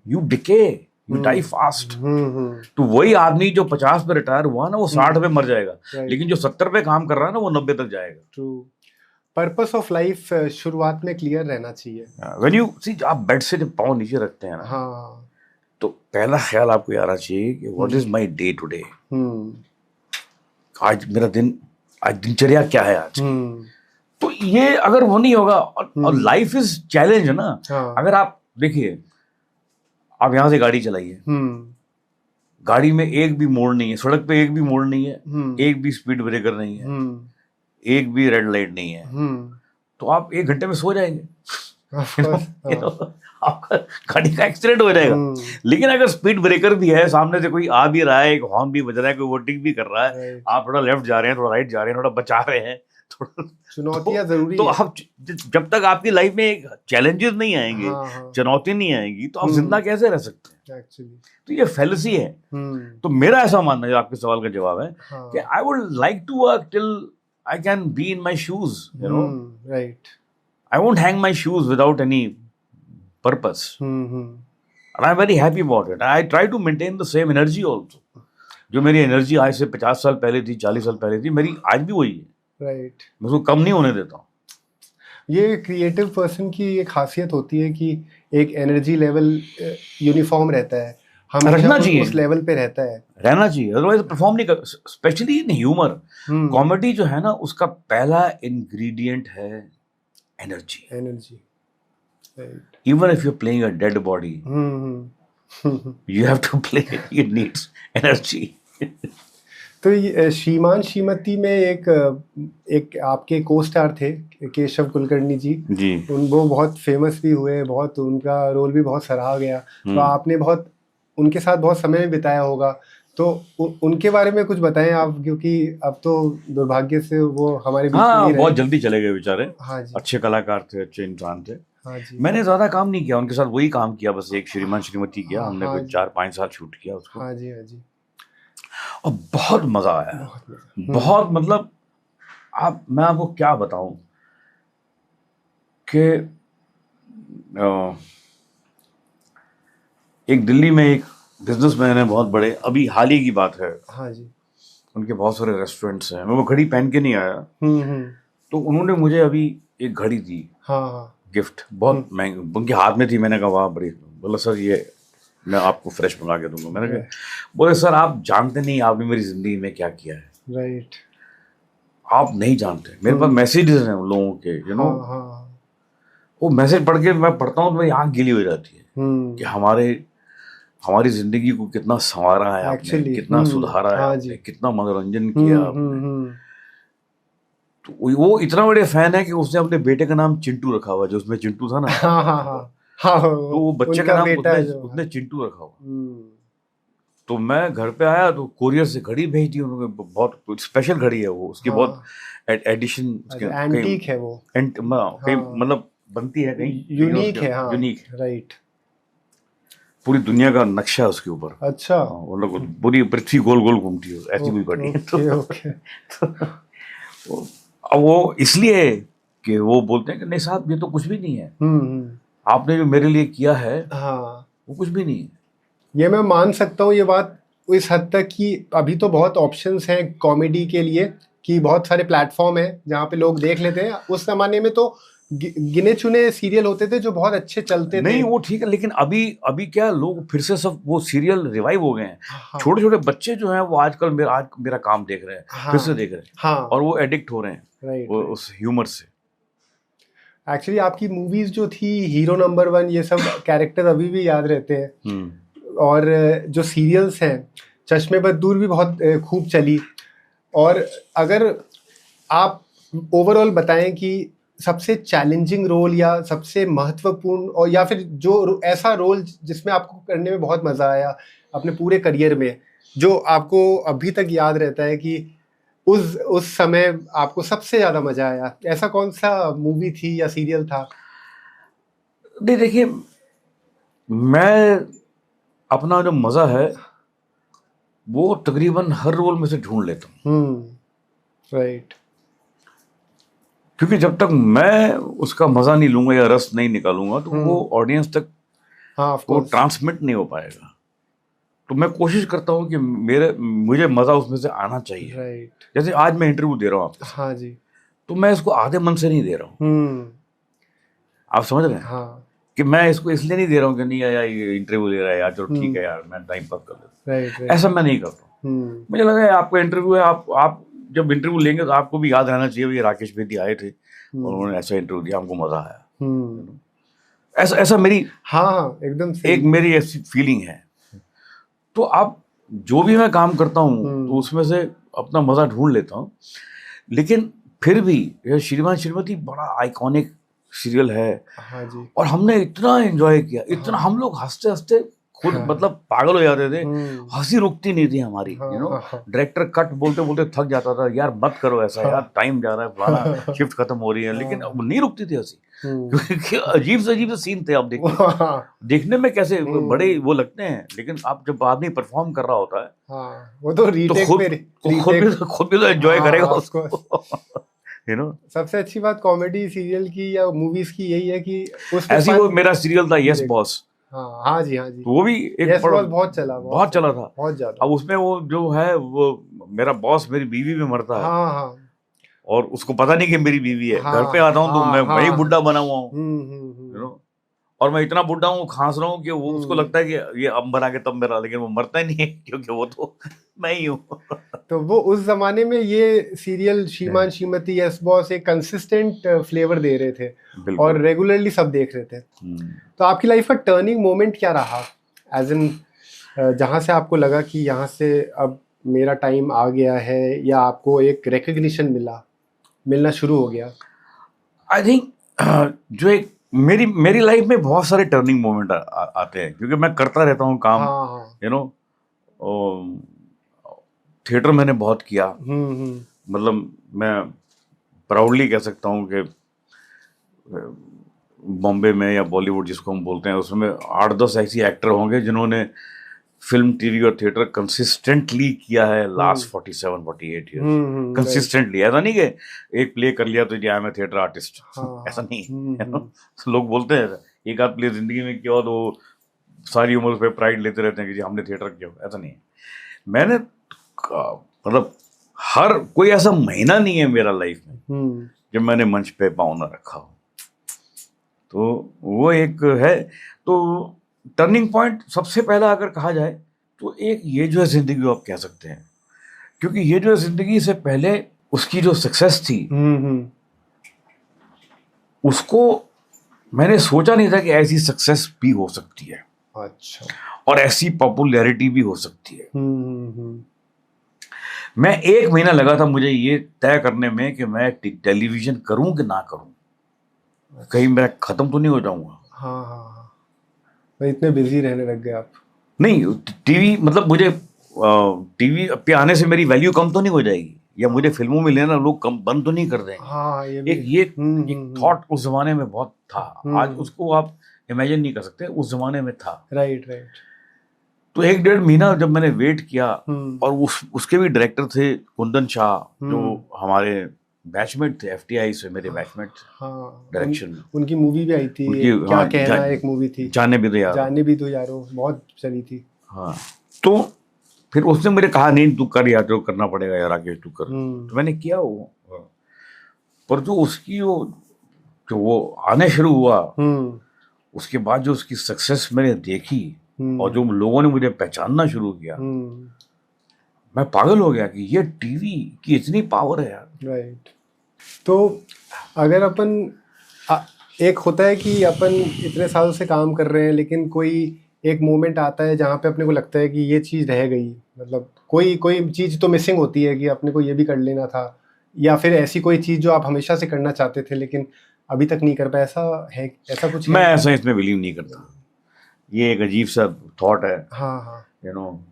you decay, you die fast. तो वही आदमी जो 50 पे रिटायर हुआ ना, वो 60 पे मर जाएगा, लेकिन जो 70 पे काम कर रहा है ना, वो 90 तक जाएगा। ट्रू, पर्पस ऑफ लाइफ शुरुआत में क्लियर रहना चाहिए। When you see, आप बेड से जब पाँव नीचे रखते हैं ना, हाँ, तो पहला ख्याल आपको ये आना चाहिए कि what is my day today, आज मेरा दिन, आज दिनचर्या क्या है आज। तो ये अगर वो नहीं होगा, और लाइफ इज चैलेंज है ना। हाँ, अगर आप देखिए, आप यहां से गाड़ी चलाइए, गाड़ी में एक भी मोड़ नहीं है, सड़क पे एक भी मोड़ नहीं है, एक भी स्पीड ब्रेकर नहीं है, एक भी रेड लाइट नहीं है, तो आप 1 घंटे में सो जाएंगे। आपका गाड़ी का एक्सीडेंट हो जाएगा। लेकिन अगर स्पीड ब्रेकर भी है, सामने से कोई आ भी रहा है, एक हॉर्न भी बज रहा है, कोई वोटिंग भी कर रहा है, आप थोड़ा लेफ्ट जा रहे हैं, थोड़ा राइट जा रहे हैं, थोड़ा बचा रहे हैं, चुनौतियां जरूरी तो है। आप जब तक आपकी लाइफ में चैलेंजेस नहीं आएंगे, चुनौती नहीं आएंगी, तो आप जिंदा कैसे रह सकते हैं? एक्चुअली, तो ये फैलेसी है। तो मेरा ऐसा मानना है, आपके सवाल का जवाब है कि I would like to work till I can be in my shoes, you know, right, I won't hang my shoes without any purpose, and I'm very happy about it. I try to maintain the same energy also. जो मेरी energy आज से 50 साल पहले थी, 40 साल पहले थी, मेरी आज भी वही है। राइट, मैं उसको कम नहीं होने देता हूँ। ये क्रिएटिव पर्सन की एक खासियत होती है कि एक एनर्जी लेवल यूनिफॉर्म रहता है। हमेशा रखना चाहिए, उस लेवल पे रहता है, रहना चाहिए, अदरवाइज परफॉर्म नहीं कर। स्पेशली इन ह्यूमर, कॉमेडी जो है ना, उसका पहला इंग्रेडिएंट है energy. Energy, right. Even if you are playing a dead body, you have to play, it needs energy. तो ये श्रीमान श्रीमती में एक आपके को स्टार थे केशव कुलकर्णी जी, वो बहुत फेमस भी हुए, बहुत उनका रोल भी बहुत सराहा गया, तो आपने बहुत उनके साथ बहुत समय भी बिताया होगा, तो उनके बारे में कुछ बताएं आप, क्योंकि अब तो दुर्भाग्य से वो हमारे बीच में नहीं रहे। बहुत जल्दी चले गए बेचारे। हाँ जी। अच्छे कलाकार थे, अच्छे इंसान थे। हाँ जी। मैंने ज्यादा काम नहीं किया उनके साथ, वही काम किया बस, एक श्रीमान श्रीमती किया हमने, कोई 4-5 साल शूट किया उसको। हाँ जी, हाँ जी। और बहुत मजा आया, बहुत मतलब मैं आपको क्या बताऊं कि एक दिल्ली में एक बिजनेसमैन है बहुत बड़े, अभी हाल ही की बात है। हाँ जी। उनके बहुत सारे रेस्टोरेंट्स हैं, मैं वो घड़ी पहन के नहीं आया, तो उन्होंने मुझे अभी एक घड़ी दी। हाँ। गिफ्ट बहुत महंगी, उनके हाथ में थी। मैंने कहा वाह बड़ी, बोला सर ये मैं आपको फ्रेश मंगा के दूंगा। मैंने कहा, बोले सर आप जानते नहीं आपने मेरी जिंदगी में क्या किया है। राइट। आप नहीं जानते, मेरे पास मैसेजेस हैं उन लोगों के, यू नो, वो मैसेज पढ़ के मैं पढ़ता हूँ तो मेरी आंख गीली हो जाती है कि हमारी जिंदगी को कितना संवारा है आपने, कितना सुधारा है आपने, कितना मनोरंजन किया आपने। तो वो इतना बड़े फैन है कि उसने अपने बेटे का नाम चिंटू रखा हुआ, जो उसमें चिंटू था ना, तो वो बच्चे का नाम उसने चिंटू रखा हुआ। तो मैं घर पे आया तो कोरियर से घड़ी भेज दी उन्होंने, बहुत स्पेशल घड़ी है वो, उसकी बहुत एडिशन, एंटीक है वो, मतलब बनती है कहीं, यूनिक है। Unique, right. पूरी दुनिया का नक्शा है उसके ऊपर। अच्छा। मतलब पूरी पृथ्वी गोल गोल घूमती है, ऐसी कोई घड़ी है। अब वो इसलिए कि वो बोलते हैं कि नहीं साहब ये तो कुछ भी नहीं है, आपने जो मेरे लिए किया है वो कुछ भी नहीं है। ये मैं मान सकता हूँ ये बात इस हद तक कि अभी तो बहुत ऑप्शंस हैं कॉमेडी के लिए, कि बहुत सारे प्लेटफॉर्म हैं जहाँ पे लोग देख लेते हैं। उस जमाने में तो गिने चुने सीरियल होते थे जो बहुत अच्छे चलते थे। नहीं वो ठीक है, लेकिन अभी क्या लोग फिर से सब वो सीरियल रिवाइव हो गए हैं। छोटे छोटे बच्चे जो हैं वो आजकल मेरा काम देख रहे हैं, फिर से देख रहे हैं, और वो एडिक्ट हो रहे हैं उस ह्यूमर से। एक्चुअली आपकी मूवीज जो थी हीरो नंबर 1, ये सब कैरेक्टर अभी भी याद रहते हैं। और जो सीरियल्स हैं, चश्मे बददूर भी बहुत खूब चली। और अगर आप ओवरऑल बताएं कि सबसे चैलेंजिंग रोल या सबसे महत्वपूर्ण, और या फिर जो ऐसा रोल जिसमें आपको करने में बहुत मजा आया अपने पूरे करियर में, जो आपको अभी तक याद रहता है कि उस समय आपको सबसे ज्यादा मजा आया, ऐसा कौन सा मूवी थी या सीरियल था? नहीं देखिए, मैं अपना जो मजा है वो तकरीबन हर रोल में से ढूंढ लेता हूँ। राइट। क्योंकि जब तक मैं उसका मजा नहीं लूंगा या रस नहीं निकालूंगा तो वो ऑडियंस तक वो ट्रांसमिट नहीं हो पाएगा। तो मैं कोशिश करता हूँ कि मुझे मजा उसमें से आना चाहिए। राइट। जैसे आज मैं इंटरव्यू दे रहा हूँ आपको। हाँ जी। तो मैं इसको आधे मन से नहीं दे रहा हूँ, आप समझ रहे हैं? हाँ। कि मैं इसको इसलिए नहीं दे रहा हूँ कि नहीं यार ये इंटरव्यू ले रहा है यार, चलो ठीक है यार मैं टाइम पास कर लेता हूँ, ऐसा मैं नहीं करता हूँ। मुझे लगा आपका इंटरव्यू है, आप जब इंटरव्यू लेंगे तो आपको भी याद रहना चाहिए, ये राकेश बेदी आए थे और उन्होंने ऐसा इंटरव्यू दिया, हमको मजा आया। ऐसा मेरी एकदम एक मेरी ऐसी फीलिंग है। तो आप जो भी मैं काम करता हूँ तो उसमें से अपना मजा ढूंढ लेता हूँ। लेकिन फिर भी श्रीमान श्रीमती बड़ा आइकॉनिक सीरियल है। हाँ जी। और हमने इतना एंजॉय किया, इतना हम लोग हंसते हंसते खुद मतलब पागल हो जाते थे, हंसी रुकती नहीं थी हमारी। यू नो, डायरेक्टर कट बोलते बोलते थक जाता था, यार मत करो ऐसा, यार टाइम जा रहा है, फलाना शिफ्ट खत्म हो रही है, लेकिन अब नहीं रुकती थी हंसी, क्योंकि अजीब से सीन थे। आप देखने में कैसे बड़े वो लगते हैं, लेकिन आप जब आदमी परफॉर्म कर रहा होता है वो तो खुद भी तो एंजॉय करेगा उसको। You know? सबसे अच्छी बात कॉमेडी सीरियल की या मूवीज की यही है कि ऐसी वो मेरा सीरियल था यस बॉस। हाँ जी, हाँ जी। वो भी एक बहुत चला था, बहुत ज्यादा। अब उसमें वो जो है वो मेरा बॉस मेरी बीवी में मरता है। और उसको पता नहीं कि मेरी बीवी है। घर पे आता हूँ तो मैं वही बुड्ढा बना हुआ हूँ, और मैं इतना बुढ़ा हूँ, खांस रहा हूँ कि वो उसको लगता है कि ये अब मरा के तब मेरा, लेकिन वो मरता ही नहीं है क्योंकि वो तो मैं ही हूँ। तो वो उस जमाने में ये सीरियल श्रीमान श्रीमती, यस बॉस एक कंसिस्टेंट फ्लेवर दे रहे थे और रेगुलरली सब देख रहे थे। तो आपकी लाइफ का टर्निंग मोमेंट क्या रहा, एज इन जहाँ से आपको लगा कि यहाँ से अब मेरा टाइम आ गया है, या आपको एक रिकग्निशन मिलना शुरू हो गया? आई थिंक जो एक मेरी लाइफ में बहुत सारे टर्निंग मोमेंट आते हैं, क्योंकि मैं करता रहता हूँ काम, यू नो। थिएटर मैंने बहुत किया, मतलब मैं प्राउडली कह सकता हूँ कि बॉम्बे में या बॉलीवुड जिसको हम बोलते हैं, उसमें 8-10 ऐसी एक्टर होंगे जिन्होंने फिल्म, टीवी और थिएटर कंसिस्टेंटली किया है लास्ट 47-48 ईयर्स, कंसिस्टेंटली। ऐसा नहीं कि एक प्ले कर लिया तो जी I am a theatre artist, ऐसा नहीं है। तो लोग बोलते हैं एक आध प्ले जिंदगी में किया तो सारी उम्र पे प्राइड लेते रहते हैं कि जी हमने थिएटर किया, ऐसा नहीं है। मैंने मतलब हर कोई ऐसा महीना नहीं है मेरा लाइफ में जब मैंने मंच पे पाँव ना रखा हो। तो वो एक है। तो टर्निंग पॉइंट सबसे पहला अगर कहा जाए तो एक ये जो है जिंदगी, आप कह सकते हैं, क्योंकि ये जो है जिंदगी से पहले उसकी जो सक्सेस थी उसको मैंने सोचा नहीं था कि ऐसी सक्सेस भी हो सकती है। अच्छा। और ऐसी पॉपुलैरिटी भी हो सकती है। मैं 1 महीना लगा था मुझे ये तय करने में कि मैं टेलीविजन करूं कि ना करूं। अच्छा। कहीं मैं खत्म तो नहीं हो जाऊंगा। हाँ। तो इतने बिजी रहने लग गए आप? नहीं, टीवी मतलब मुझे टीवी पे आने से मेरी वैल्यू कम तो नहीं हो जाएगी, या मुझे फिल्मों में लेना लोग कम बंद तो नहीं कर देंगे। हाँ, एक थॉट उस जमाने में बहुत था। आज उसको आप इमेजिन नहीं कर सकते, उस जमाने में था। राइट। तो 1-1.5 महीना जब मैंने वेट किया, और उसके भी डायरेक्टर थे कुंदन शाह, जो हमारे बैचमेट थे, FTI से मेरे बैचमेट थे। हाँ, डायरेक्शन में उनकी मूवी भी आई थी, क्या कहना, एक मूवी थी, जाने भी दो यारो, बहुत चली थी। हाँ, तो फिर उसने मुझे कहा नहीं तू कर यार, जो करना पड़ेगा यार राकेश तू कर। तो मैंने किया वो। पर जो उसकी वो आने शुरू हुआ, उसके बाद जो उसकी सक्सेस मैंने देखी और जो लोगों ने मुझे पहचानना शुरू किया, मैं पागल हो गया कि ये टीवी की इतनी पावर है यार। राइट। तो अगर अपन एक होता है कि अपन इतने सालों से काम कर रहे हैं, लेकिन कोई एक मोमेंट आता है जहाँ पे अपने को लगता है कि ये चीज़ रह गई, मतलब कोई चीज़ तो मिसिंग होती है कि अपने को ये भी कर लेना था, या फिर ऐसी कोई चीज़ जो आप हमेशा से करना चाहते थे लेकिन अभी तक नहीं कर पाए, ऐसा कुछ है? मैं ऐसा इसमें बिलीव नहीं करता। ये एक अजीब सा थॉट है। हाँ। यू नो,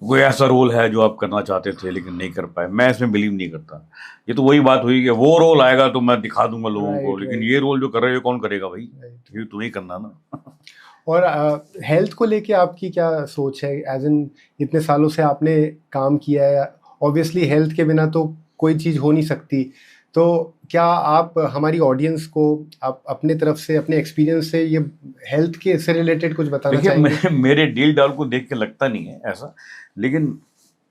कोई ऐसा रोल है जो आप करना चाहते थे लेकिन नहीं कर पाए, मैं इसमें बिलीव नहीं करता। ये तो वही बात हुई कि वो रोल आएगा तो मैं दिखा दूंगा लोगों को, लेकिन ये रोल जो कर रहे हो कौन करेगा भाई? ये तुम्हें करना ना। और हेल्थ को लेके आपकी क्या सोच है? एज इन इतने सालों से आपने काम किया है, ऑब्वियसली हेल्थ के बिना तो कोई चीज़ हो नहीं सकती। तो क्या आप हमारी ऑडियंस को आप अपने तरफ से, अपने एक्सपीरियंस से, ये हेल्थ के से रिलेटेड कुछ बताना चाहेंगे? मेरे डील डाल को देख के लगता नहीं है ऐसा, लेकिन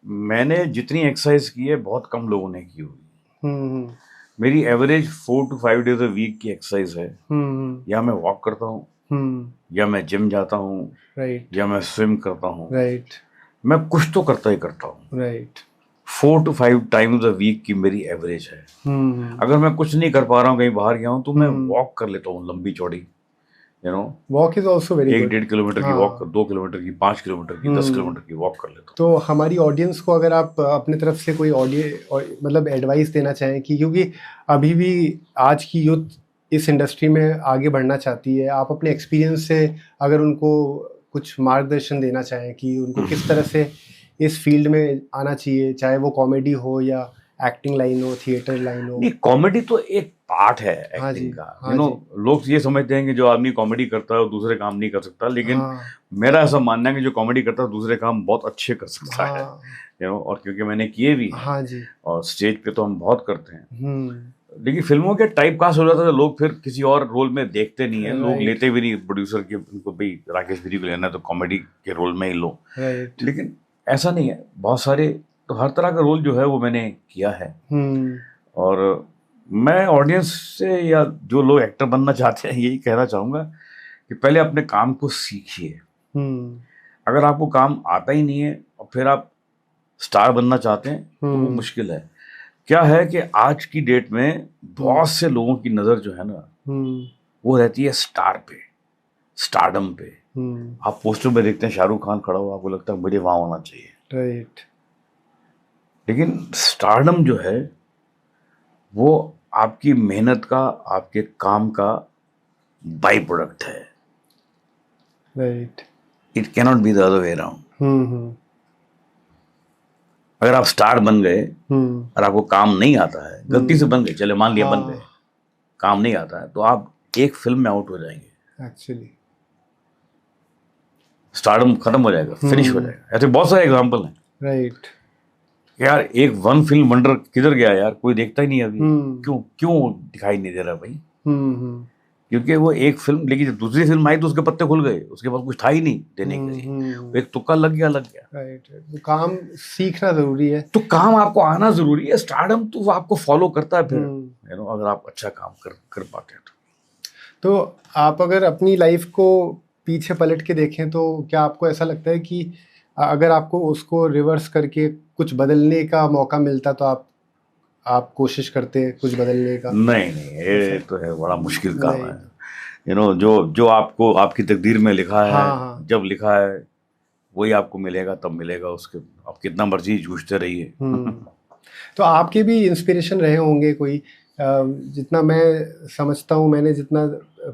मैंने जितनी एक्सरसाइज की है बहुत कम लोगों ने की होगी। मेरी average 4 to 5 days a week की एक्सरसाइज है। या मैं वॉक करता हूँ, या मैं जिम जाता हूँ, या मैं स्विम करता हूँ। मैं कुछ तो करता ही करता हूँ। 4 to 5 टाइम्स अ वीक की मेरी एवरेज है। अगर मैं कुछ नहीं कर पा रहा हूँ, कहीं बाहर गया हूँ, तो मैं वॉक कर लेता हूँ लंबी चौड़ी। You know, walk is also very good. 1-1.5 kilometre की वॉक, 2 किलोमीटर की, 5 किलोमीटर की, 10 किलोमीटर की वॉक कर लेता हूँ। तो हमारी ऑडियंस को अगर आप अपने तरफ से कोई मतलब एडवाइस देना चाहें कि, क्योंकि अभी भी आज की यूथ इस इंडस्ट्री में आगे बढ़ना चाहती है, आप अपने एक्सपीरियंस से अगर उनको कुछ मार्गदर्शन देना चाहें कि उनको किस तरह से इस फील्ड में आना चाहिए, चाहे वो कॉमेडी हो या एक्टिंग लाइन हो, थिएटर लाइन हो। नहीं, कॉमेडी तो एक पार्ट है एक्टिंग का। यू नो, लोग ये समझते हैं कि जो आदमी कॉमेडी करता है वो दूसरे काम नहीं कर सकता, लेकिन मेरा ऐसा मानना है कि जो कॉमेडी करता है दूसरे काम बहुत अच्छे कर सकता है। यू नो, और क्योंकि मैंने किए भी हैं, और स्टेज पे तो हम बहुत करते हैं, लेकिन फिल्मों के टाइप कास्ट हो जाता है, लोग फिर किसी और रोल में देखते नहीं है, लोग लेते भी नहीं प्रोड्यूसर के, उनको भाई राकेश गिरी को लेना है तो कॉमेडी के रोल में ही लो। लेकिन ऐसा नहीं है, बहुत सारे, तो हर तरह का रोल जो है वो मैंने किया है। और मैं ऑडियंस से, या जो लोग एक्टर बनना चाहते हैं, यही कहना चाहूँगा कि पहले अपने काम को सीखिए। अगर आपको काम आता ही नहीं है और फिर आप स्टार बनना चाहते हैं तो वो मुश्किल है। क्या है कि आज की डेट में बहुत से लोगों की नज़र जो है ना वो रहती है स्टार पे, स्टारडम पे। आप पोस्टर में देखते हैं शाहरुख खान खड़ा हुआ, आपको लगता है मुझे वहां होना चाहिए, राइट। लेकिन स्टारडम जो है वो आपकी मेहनत का, आपके काम का बाई प्रोडक्ट है। Right. It cannot be the other way around. अगर आप स्टार बन गए और आपको काम नहीं आता है, गलती से बन गए, चले मान लिया बन गए, काम नहीं आता है, तो आप एक फिल्म में आउट हो जाएंगे। एक्चुअली स्टारडम खत्म हो जाएगा, फिनिश हो जाएगा। ऐसे बहुत सारे एग्जांपल हैं। राइट। यार एक वन फिल्म वंडर किधर गया यार, कोई देखता ही नहीं अभी। क्यों दिखाई नहीं दे रहा भाई? क्योंकि वो एक फिल्म, लेकिन जब दूसरी फिल्म आई तो उसके पत्ते खुल गए, उसके पास कुछ था ही नहीं देने के लिए। एक तुक्का लग गया। राइट। तो काम सीखना जरूरी है, तो काम आपको आना जरूरी है। स्टारडम तो वो आपको फॉलो करता है फिर, अगर आप अच्छा काम कर पाते हैं तो आप अगर अपनी लाइफ को पीछे पलट के देखें तो क्या आपको ऐसा लगता है कि अगर आपको उसको रिवर्स करके कुछ बदलने का मौका मिलता तो आप कोशिश करते कुछ बदलने का? नहीं, ये तो है बड़ा मुश्किल काम है। जो आपको आपकी तकदीर में लिखा है, जब लिखा है वही आपको मिलेगा, तब मिलेगा। उसके आप कितना मर्जी जूझते रहिए। तो आपके भी इंस्पिरेशन रहे होंगे कोई, जितना मैं समझता हूँ, मैंने जितना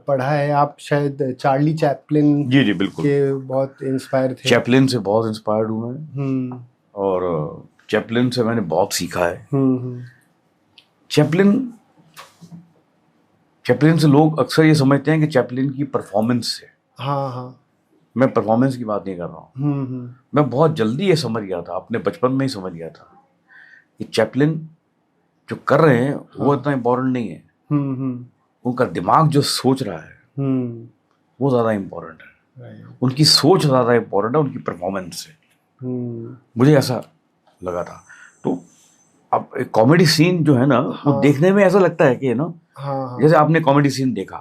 पढ़ा है, आप शायद चार्ली चैपलिन जी बिल्कुल के बहुत इंस्पायर थे। चैपलिन से बहुत इंस्पायर्ड हूँ मैं, और चैपलिन से मैंने बहुत सीखा है। चैपलिन से लोग अक्सर ये समझते हैं कि चैपलिन की परफॉर्मेंस से। मैं परफॉर्मेंस की बात नहीं कर रहा हूँ। मैं बहुत जल्दी ये समझ गया था, अपने बचपन में ही समझ गया था कि चैपलिन जो कर रहे हैं वो इतना इम्पोर्टेंट नहीं है। उनका दिमाग जो सोच रहा है वो ज़्यादा इम्पोर्टेंट है। उनकी सोच ज़्यादा इम्पोर्टेंट है उनकी परफॉर्मेंस से। मुझे ऐसा लगा था। तो अब एक कॉमेडी सीन जो है ना वो देखने में ऐसा लगता है कि जैसे आपने कॉमेडी सीन देखा,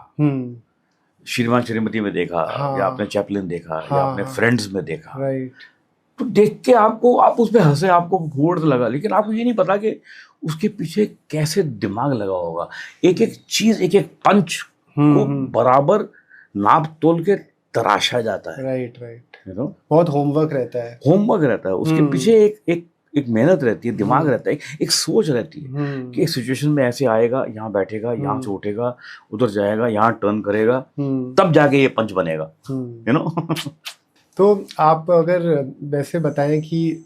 श्रीमान श्रीमती में देखा, या आपने चैपलिन देखा, या आपने फ्रेंड्स में देखा, तो देख के आप उस पर हंसे, आपको घूर लगा, लेकिन आपको ये नहीं पता कि उसके पीछे कैसे दिमाग लगा होगा। एक एक चीज, एक एक पंच को बराबर नाप तोल के तराशा जाता है। राइट। बहुत होमवर्क रहता है उसके पीछे एक मेहनत रहती है, दिमाग रहता है, एक सोच रहती है कि इस सिचुएशन में ऐसे आएगा, यहाँ बैठेगा, यहाँ से उठेगा, उधर जाएगा, यहाँ टर्न करेगा, तब जाके ये पंच बनेगा। तो आप अगर वैसे बताएं कि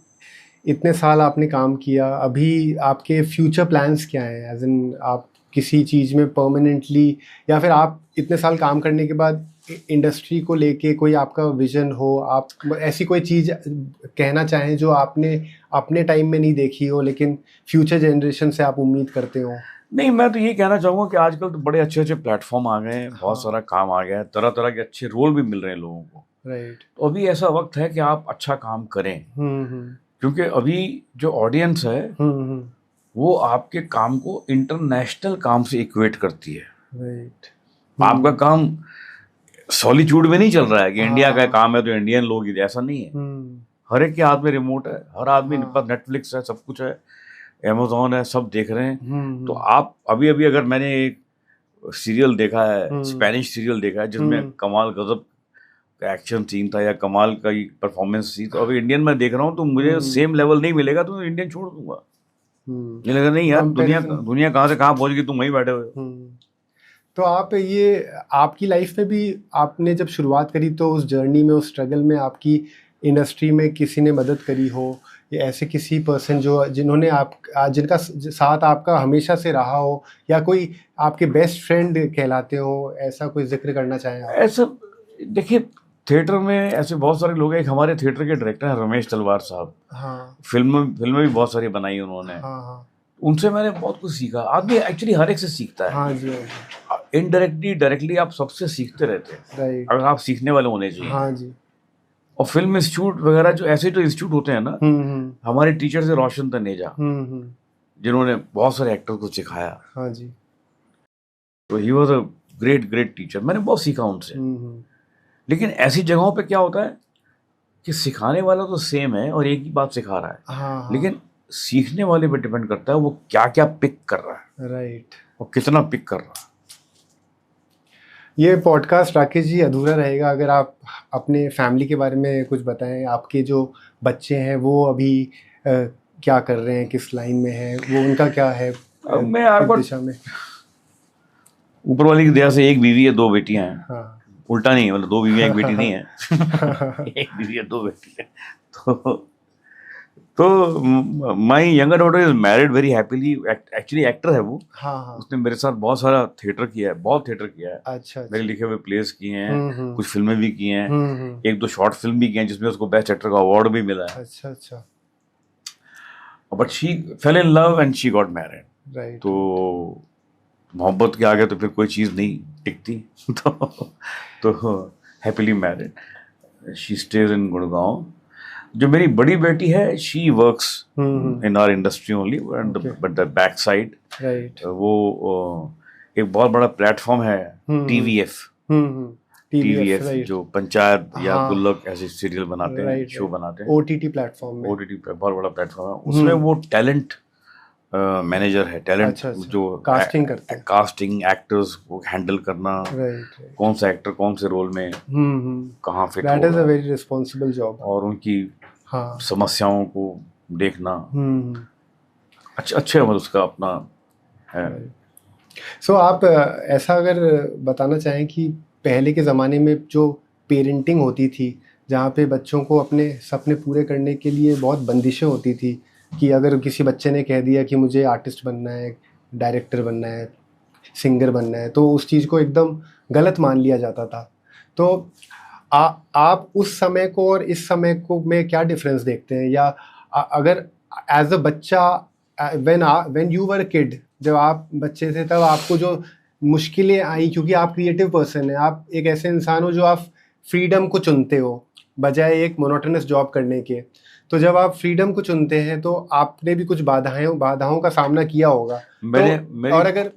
इतने साल आपने काम किया, अभी आपके फ्यूचर प्लान्स क्या हैं? एज इन आप किसी चीज़ में परमानेंटली, या फिर आप इतने साल काम करने के बाद इंडस्ट्री को लेके कोई आपका विजन हो, आप ऐसी कोई चीज़ कहना चाहें जो आपने अपने टाइम में नहीं देखी हो लेकिन फ्यूचर जनरेशन से आप उम्मीद करते हो? नहीं, मैं तो ये कहना चाहूँगा कि आजकल तो बड़े अच्छे अच्छे प्लेटफॉर्म आ गए हैं, बहुत सारा काम आ गया है, तरह तरह के अच्छे रोल भी मिल रहे हैं लोगों को। राइट। तो अभी ऐसा वक्त है कि आप अच्छा काम करें, क्योंकि अभी जो ऑडियंस है वो आपके काम को इंटरनेशनल काम से इक्वेट करती है। राइट। आपका काम सॉलिट्यूड में नहीं चल रहा है कि इंडिया का काम है तो इंडियन लोग ही, ऐसा नहीं है। हर एक के हाथ में रिमोट है, हर आदमी के पास नेटफ्लिक्स है, सब कुछ है, अमेज़न है, सब देख रहे हैं। तो आप अभी अगर मैंने एक सीरियल देखा है, स्पेनिश सीरियल देखा है, जिसमें कमाल गजब का एक्शन सीन था या कमाल का परफॉर्मेंस थी, तो अभी इंडियन में देख रहा हूँ तो मुझे सेम लेवल नहीं मिलेगा तो इंडियन छोड़ दूंगा। ये लगा नहीं यार, दुनिया कहाँ से कहाँ पहुंच गई, तुम वहीं बैठे हुए हो। तो आप ये आपकी लाइफ में भी आपने जब शुरुआत करी तो उस जर्नी में, उस स्ट्रगल में आपकी इंडस्ट्री में किसी ने मदद करी हो, या ऐसे किसी पर्सन जिन्होंने जिनका साथ आपका हमेशा से रहा हो, या कोई आपके बेस्ट फ्रेंड कहलाते हो, ऐसा कोई जिक्र करना चाहें आप? ऐसा देखिए, थिएटर में ऐसे बहुत सारे लोग हैं। एक हमारे थिएटर के डायरेक्टर हैं रमेश तलवार साहब। फिल्में भी बहुत सारी बनाई उन्होंने। उनसे मैंने बहुत कुछ सीखा। आदमी एक्चुअली हर एक से सीखता है। इनडायरेक्टली डायरेक्टली आप सबसे सीखते रहते हैं, अगर आप सीखने वाले होने चाहिए। और फिल्म इंस्टीट्यूट वगैरह जो ऐसे तो इंस्टीट्यूट होते हैं ना, हमारे टीचर से रोशन तनेजा, जिन्होंने बहुत सारे एक्टर को सिखाया। तो he was a great teacher. मैंने बहुत सीखा उनसे। लेकिन ऐसी जगहों पे क्या होता है कि सिखाने वाला तो सेम है और एक ही बात सिखा रहा है, हाँ हाँ लेकिन सीखने वाले पे डिपेंड करता है वो क्या क्या पिक कर रहा है राइट। और कितना पिक कर रहा है। ये पॉडकास्ट राकेश जी अधूरा रहेगा अगर आप अपने फैमिली के बारे में कुछ बताएं। आपके जो बच्चे हैं वो अभी क्या कर रहे हैं, किस लाइन में है वो, उनका क्या है अब मैं किस आपको दिशा में? ऊपर वाली की दया से एक बीवी है, 2 बेटियां हैं। हाँ उल्टा नहीं, मतलब 2 बीवियां 1 बेटी नहीं है। 1 बीवी है 2 बेटी है। तो my younger daughter is married very happily, actually actor है वो। हाँ हाँ। उसने मेरे साथ बहुत सारा थिएटर किया है, बहुत थिएटर किया है। अच्छा मेरे लिखे हुए प्लेस किए हैं, कुछ फिल्में भी की हैं, हम्म। 1-2 शॉर्ट फिल्म भी की हैं जिसमें उसको बेस्ट एक्टर का अवार्ड भी मिला है। अच्छा अच्छा but she fail in love and she got married. Right. तो मोहब्बत के आगे तो फिर कोई चीज़ नहीं टिकती। तो happily married, she stays in Gurgaon. जो मेरी बड़ी बेटी है she works in our industry only, but the back side right. वो एक बहुत बड़ा प्लेटफॉर्म है TVF। TVF right. जो पंचायत या हाँ गुल्लक ऐसे सीरियल बनाते हैं, राइट शो बनाते हैं, OTT प्लेटफॉर्म में। OTT पे बहुत बड़ा प्लेटफॉर्म है। उसमें वो टैलेंट मैनेजर है, टैलेंट अच्छा अच्छा जो कास्टिंग करते हैं। कास्टिंग एक्टर्स को हैंडल करना, राइट राइट। कौन सा एक्टर कौन से रोल में कहाँ फिट दैट इज अ होगा वेरी रिस्पॉन्सिबल जॉब। और उनकी हाँ समस्याओं को देखना। अच्छा मतलब उसका अपना है। सो आप ऐसा अगर बताना चाहें कि पहले के ज़माने में जो पेरेंटिंग होती थी, जहाँ पे बच्चों को अपने सपने पूरे करने के लिए बहुत बंदिशें होती थी कि अगर किसी बच्चे ने कह दिया कि मुझे आर्टिस्ट बनना है, डायरेक्टर बनना है, सिंगर बनना है, तो उस चीज़ को एकदम गलत मान लिया जाता था। तो आप उस समय को और इस समय को में क्या डिफरेंस देखते हैं? या अगर एज अ बच्चा व्हेन यू वर किड, जब आप बच्चे थे तब आपको जो मुश्किलें आई, क्योंकि आप क्रिएटिव पर्सन हैं, आप एक ऐसे इंसान हो जो आप फ्रीडम को चुनते हो बजाय एक मोनोटोनस जॉब करने के। तो जब आप फ्रीडम को चुनते हैं तो आपने भी कुछ बाधाओं का सामना किया होगा। तो और अगर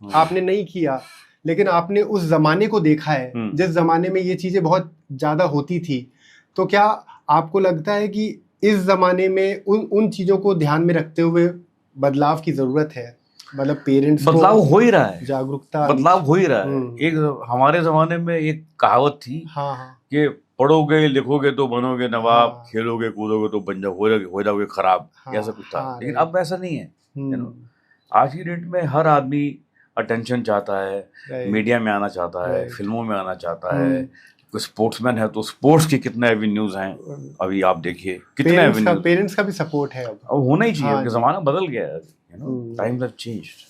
आपने नहीं किया लेकिन आपने उस जमाने को देखा है जिस जमाने में ये चीजें बहुत ज्यादा होती थी, तो क्या आपको लगता है कि इस जमाने में उन चीजों को ध्यान में रखते हुए बदलाव की जरूरत है? मतलब पेरेंट्स को बदलाव हो ही रहा है, जागरूकता, बदलाव हो ही रहा है। एक हमारे जमाने में एक कहावत थी कि पढ़ोगे लिखोगे तो बनोगे नवाब, खेलोगे कूदोगे तो बन हो जाओगे खराब, ऐसा कुछ था। लेकिन अब ऐसा नहीं है। आज की डेट में हर आदमी अटेंशन चाहता है, मीडिया में आना चाहता है, फिल्मों में आना चाहता है। कोई स्पोर्ट्समैन है तो स्पोर्ट्स के कितने एवेन्यूज हैं, अभी आप देखिए कितने एवेन्यूज। पेरेंट्स का भी सपोर्ट है अब होना ही चाहिए, जमाना बदल गया है, टाइम्स हैव चेंज्ड।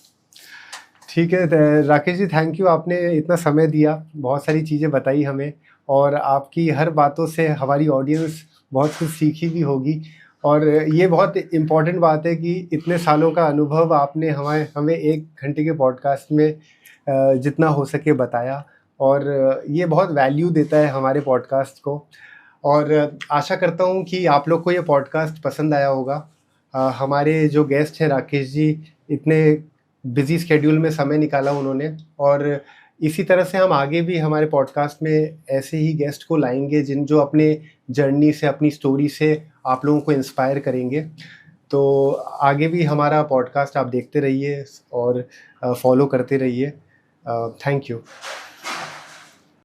ठीक है राकेश जी, थैंक यू, आपने इतना समय दिया, बहुत सारी चीज़ें बताई हमें, और आपकी हर बातों से हमारी ऑडियंस बहुत कुछ सीखी भी होगी। और ये बहुत इम्पॉर्टेंट बात है कि इतने सालों का अनुभव आपने हमें 1 घंटे के पॉडकास्ट में जितना हो सके बताया, और ये बहुत वैल्यू देता है हमारे पॉडकास्ट को। और आशा करता हूँ कि आप लोग को ये पॉडकास्ट पसंद आया होगा। हमारे जो गेस्ट हैं राकेश जी, इतने बिजी स्केड्यूल में समय निकाला उन्होंने, और इसी तरह से हम आगे भी हमारे पॉडकास्ट में ऐसे ही गेस्ट को लाएंगे जो अपने जर्नी से, अपनी स्टोरी से आप लोगों को इंस्पायर करेंगे। तो आगे भी हमारा पॉडकास्ट आप देखते रहिए और फॉलो करते रहिए। Thank you.